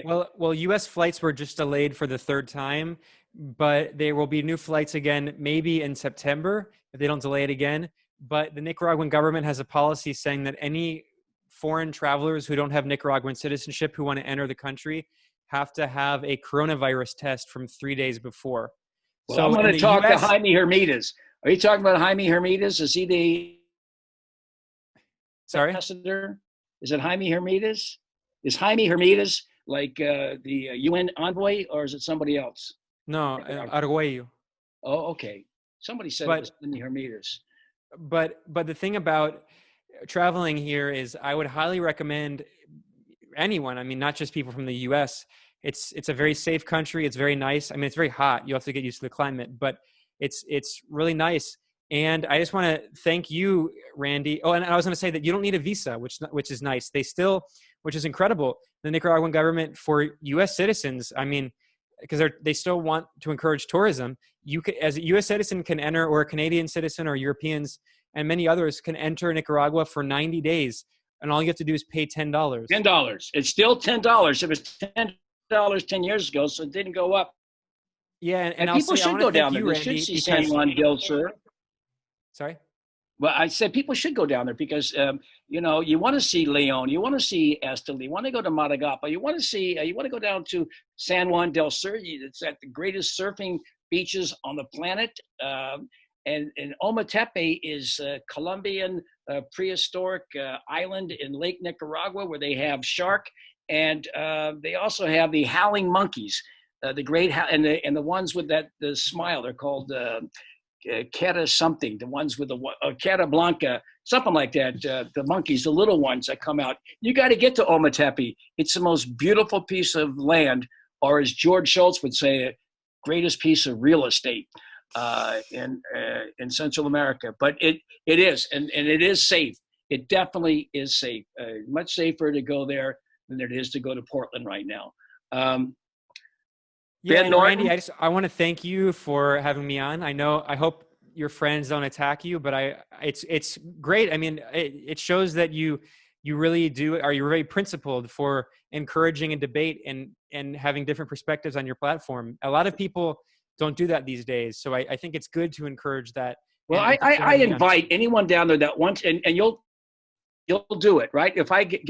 Well, U.S. flights were just delayed for the third time, but there will be new flights again, maybe in September, if they don't delay it again. But the Nicaraguan government has a policy saying that any foreign travelers who don't have Nicaraguan citizenship who want to enter the country have to have a coronavirus test from 3 days before. Well, so I'm going to talk to Jaime Hermitas. Are you talking about Jaime Hermitas? Is he the ambassador? Is it Jaime Hermitas? Is Jaime Hermitas like the UN envoy, or is it somebody else? No, Arguello. Oh, okay. Somebody said it was Jaime Hermitas. But the thing about traveling here is I would highly recommend anyone, I mean, not just people from the US. It's a very safe country. It's very nice. I mean, it's very hot. You have to get used to the climate, but it's really nice. And I just want to thank you, Randy. Oh, and I was going to say that you don't need a visa, which is nice. Which is incredible. The Nicaraguan government for US citizens, I mean, because they still want to encourage tourism. You could, as a U.S. citizen, can enter, or a Canadian citizen, or Europeans, and many others can enter Nicaragua for 90 days and all you have to do is pay $10. $10. It's still $10. It was $10 10 years ago, so it didn't go up. Yeah, and people should go down there. They should see San Juan del Sur. Sorry? Well, I said people should go down there because, you know, you want to see Leon, you want to see Esteli, you want to go to Matagalpa, you want to go down to San Juan del Sur. It's at the greatest surfing beaches on the planet. And Ometepe is a Colombian prehistoric island in Lake Nicaragua where they have shark, and they also have the howling monkeys, the great and the ones with the smile. They're called Cara something, the ones with the Cara Blanca, something like that. The monkeys, the little ones that come out. You got to get to Ometepe. It's the most beautiful piece of land, or as George Schultz would say, greatest piece of real estate in Central America. But it is, and it is safe. It definitely is safe. Much safer to go there than it is to go to Portland right now. Yeah, and Randy, I want to thank you for having me on. I hope your friends don't attack you, but it's great. I mean, it shows that you really you're very principled for encouraging a debate and having different perspectives on your platform. A lot of people don't do that these days, so I think it's good to encourage that. Well, I invite anyone down there that wants, and you'll do it, right? If I get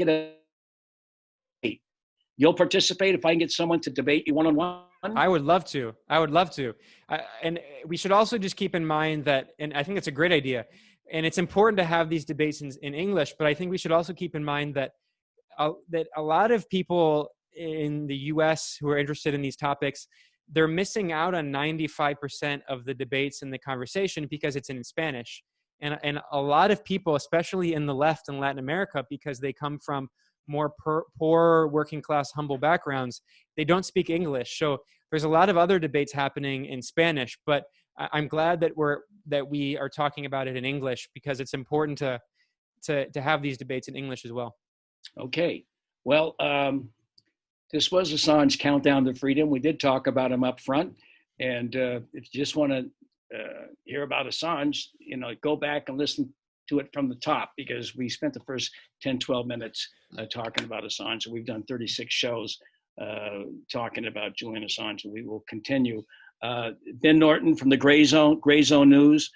you'll participate if I can get someone to debate you one-on-one? I would love to. And we should also just keep in mind that, and I think it's a great idea, and it's important to have these debates in English, but I think we should also keep in mind that a lot of people in the U.S. who are interested in these topics, they're missing out on 95% of the debates and the conversation because it's in Spanish. And a lot of people, especially in the left in Latin America, because they come from more poor, working class, humble backgrounds, they don't speak English. So there's a lot of other debates happening in Spanish, but I'm glad that we are talking about it in English because it's important to have these debates in English as well. Okay. Well, this was Assange Countdown to Freedom. We did talk about him up front. And if you just want to hear about Assange, go back and listen to it from the top, because we spent the first 10, 12 minutes talking about Assange. We've done 36 shows talking about Julian Assange, and we will continue. Ben Norton from the Gray Zone News.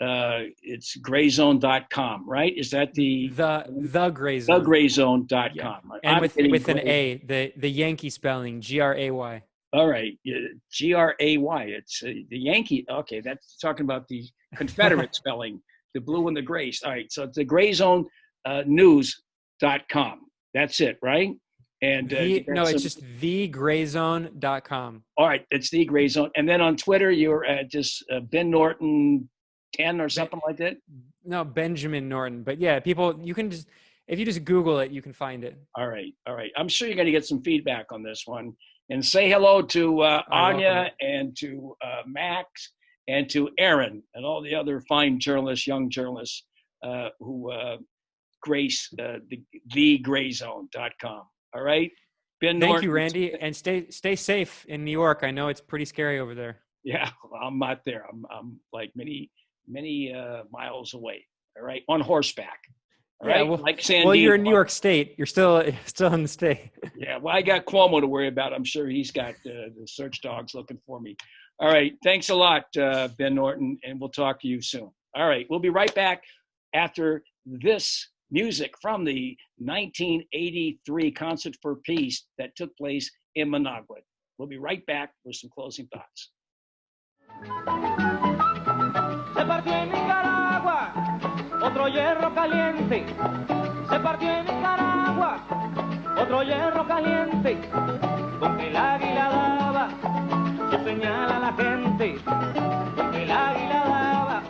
It's grayzone.com, right? Is that the Gray Zone? Thegrayzone.com. Yeah. And with an A, the Yankee spelling, Gray. All right, Gray. It's the Yankee. Okay, that's talking about the Confederate spelling, the blue and the grays. All right, so it's the grayzone news.com. That's it, right? And it's just thegrayzone.com. All right, it's the Gray Zone. And then on Twitter, you're at just Ben Norton 10 or something like that. No, Benjamin Norton. But yeah, people, you can just, if you just Google it, you can find it. All right. I'm sure you're going to get some feedback on this one. And say hello to Anya and to Max and to Aaron and all the other fine journalists, young journalists who grace thegrayzone.com. All right. Ben Thank Norton. you, Randy. And stay safe in New York. I know it's pretty scary over there. Yeah, well, I'm not there. I'm like many miles away. All right. On horseback. All right. Well, like Sandy. Well, you're in New York State. You're still in the state. Yeah. Well, I got Cuomo to worry about. I'm sure he's got the search dogs looking for me. All right. Thanks a lot, Ben Norton, and we'll talk to you soon. All right. We'll be right back after this music from the 1983 Concert for Peace that took place in Managua. We'll be right back with some closing thoughts. Se partió en Nicaragua otro hierro caliente. Se partió en Nicaragua otro hierro caliente. Con que el águila daba se señala a la gente. Con que el águila daba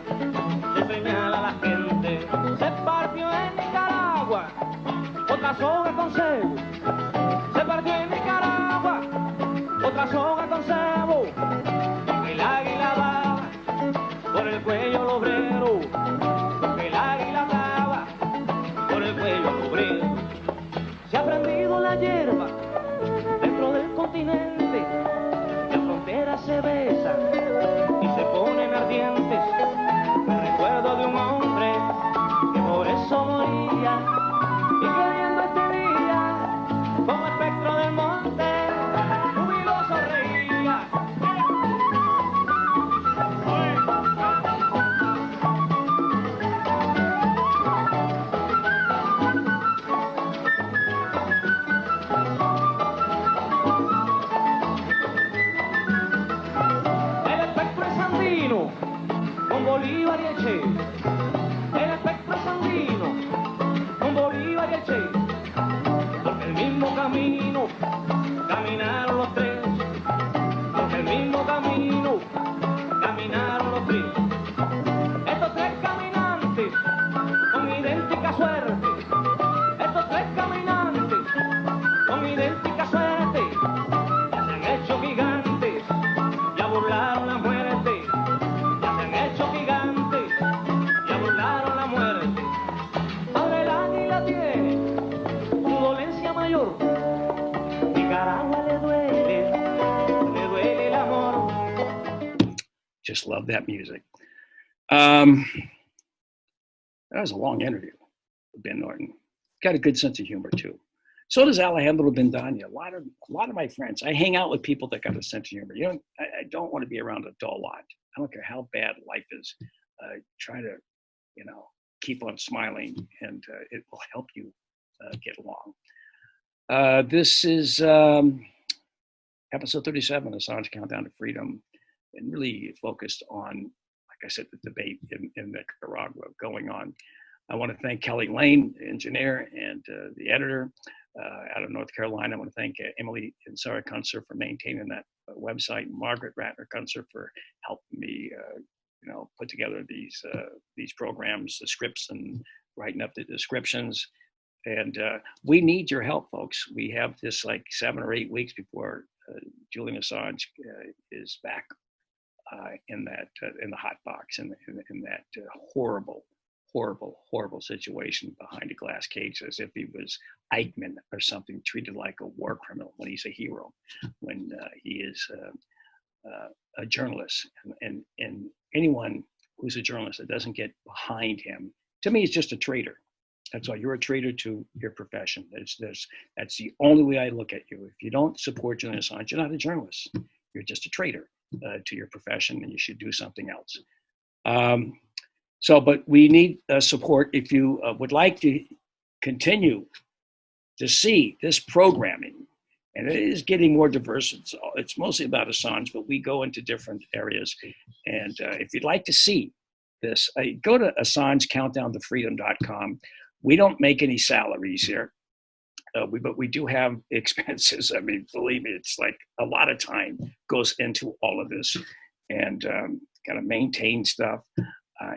se señala a la gente. Se partió en Nicaragua otra soga con cebo. Se partió en Nicaragua otra soga con cebo. Con que el águila daba por el cuello al obrero. Con que el águila daba por el cuello al obrero. Se ha prendido la hierba dentro del continente. Las fronteras se besan y se ponen ardientes. Me recuerdo de un hombre que por eso moría y que Just love that music. That was a long interview with Ben Norton. Got a good sense of humor too. So does Alejandro Bendania. A lot of my friends. I hang out with people that got a sense of humor. I don't want to be around a dull lot. I don't care how bad life is. Try to, keep on smiling, and it will help you get along. This is episode 37 of Assange Countdown to Freedom, and really focused on, like I said, the debate in Nicaragua going on. I want to thank Kelly Lane, the engineer, and the editor out of North Carolina. I want to thank Emily and Sarah Kunzer for maintaining that website, and Margaret Ratner Kunzer for helping me, put together these programs, the scripts, and writing up the descriptions. And we need your help, folks. We have this like 7 or 8 weeks before Julian Assange is back in the hot box, in that horrible situation behind a glass cage, as if he was Eichmann or something, treated like a war criminal when he's a hero, when he is a journalist. And anyone who's a journalist that doesn't get behind him, to me, is just a traitor. That's why you're a traitor to your profession. That's the only way I look at you. If you don't support Julian Assange, you're not a journalist. You're just a traitor to your profession, and you should do something else. But we need support. If you would like to continue to see this programming, and it is getting more diverse. It's mostly about Assange, but we go into different areas. And if you'd like to see this, go to AssangeCountdownToFreedom.com. We don't make any salaries here, but we do have expenses. I mean, believe me, it's like a lot of time goes into all of this, and got to maintain stuff.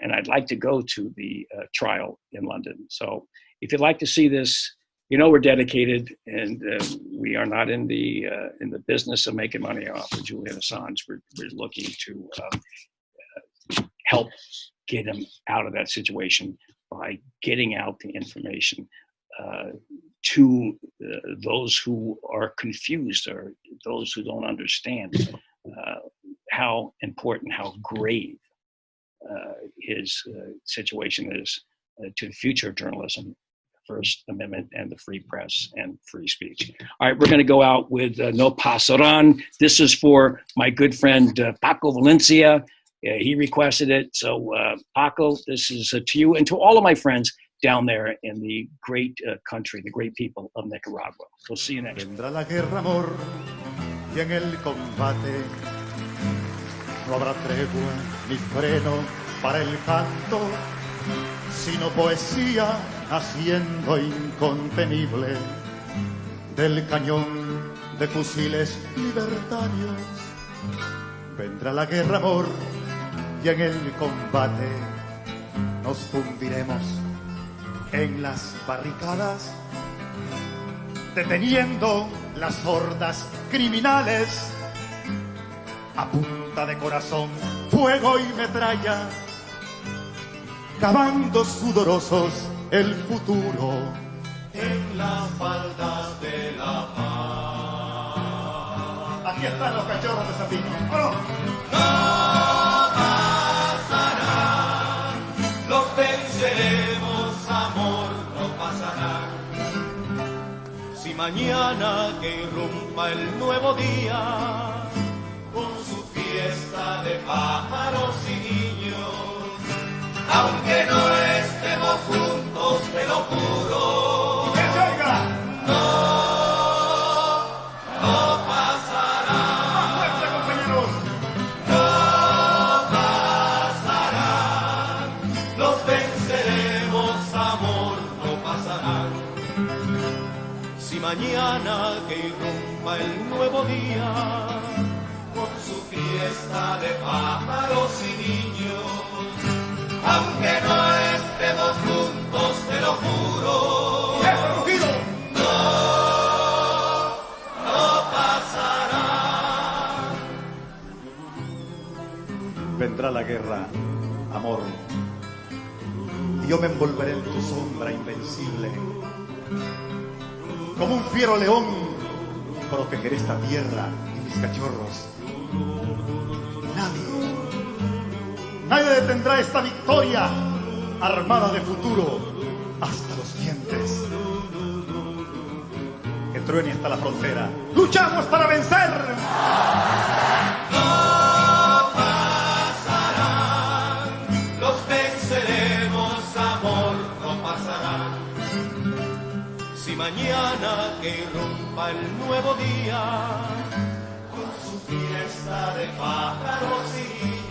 And I'd like to go to the trial in London. So if you'd like to see this, we're dedicated, and we are not in the business of making money off of Julian Assange. We're looking to help get him out of that situation by getting out the information to those who are confused, or those who don't understand how important, how grave his situation is to the future of journalism, First Amendment, and the free press and free speech. All right, we're going to go out with No Pasaran. This is for my good friend Paco Valencia. He requested it. So Paco, this is to you and to all of my friends down there in the great country, the great people of Nicaragua. We'll see you next time. Vendrá la guerra, amor, y en el combate no habrá tregua ni freno para el canto, sino poesía haciendo incontenible del cañón de fusiles libertarios. Vendrá la guerra, amor, y en el combate nos fundiremos en las barricadas, deteniendo las hordas criminales a punta de corazón, fuego y metralla, cavando sudorosos el futuro en las faldas de la paz. Aquí están los cachorros de Sabino. ¡Vámonos! No pasarán, los venceremos, amor, no pasarán. Si mañana que irrumpa el nuevo día, con su fiesta de pájaros y niños, aunque no estemos juntos, te lo juro, ¡que se oiga! No pasará. ¡Más fuerte, compañeros! No pasarán, los venceremos, amor, no pasarán. Si mañana que irrumpa el nuevo día, con su fiesta de pájaros y niños, aunque no estemos juntos, te lo juro, ¡eso, rugido! no pasará. Vendrá la guerra, amor, y yo me envolveré en tu sombra invencible. Como un fiero león, protegeré esta tierra y mis cachorros. Nadie detendrá esta victoria, armada de futuro hasta los dientes. Que truene hasta la frontera. ¡Luchamos para vencer! No pasarán, los venceremos, amor, no pasarán. Si mañana que irrumpa el nuevo día, con su fiesta de pájaros y niños,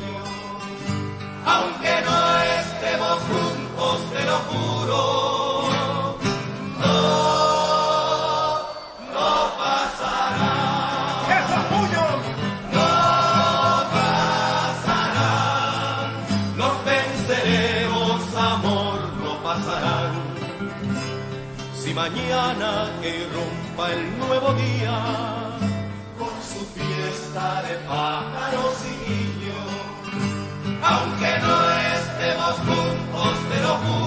aunque no estemos juntos, te lo juro, no pasará. ¡Esos puños! No pasarán, los venceremos, amor, no pasarán. Si mañana que irrumpa el nuevo día, con su fiesta de pájaros y niños, aunque no estemos juntos, te lo juro,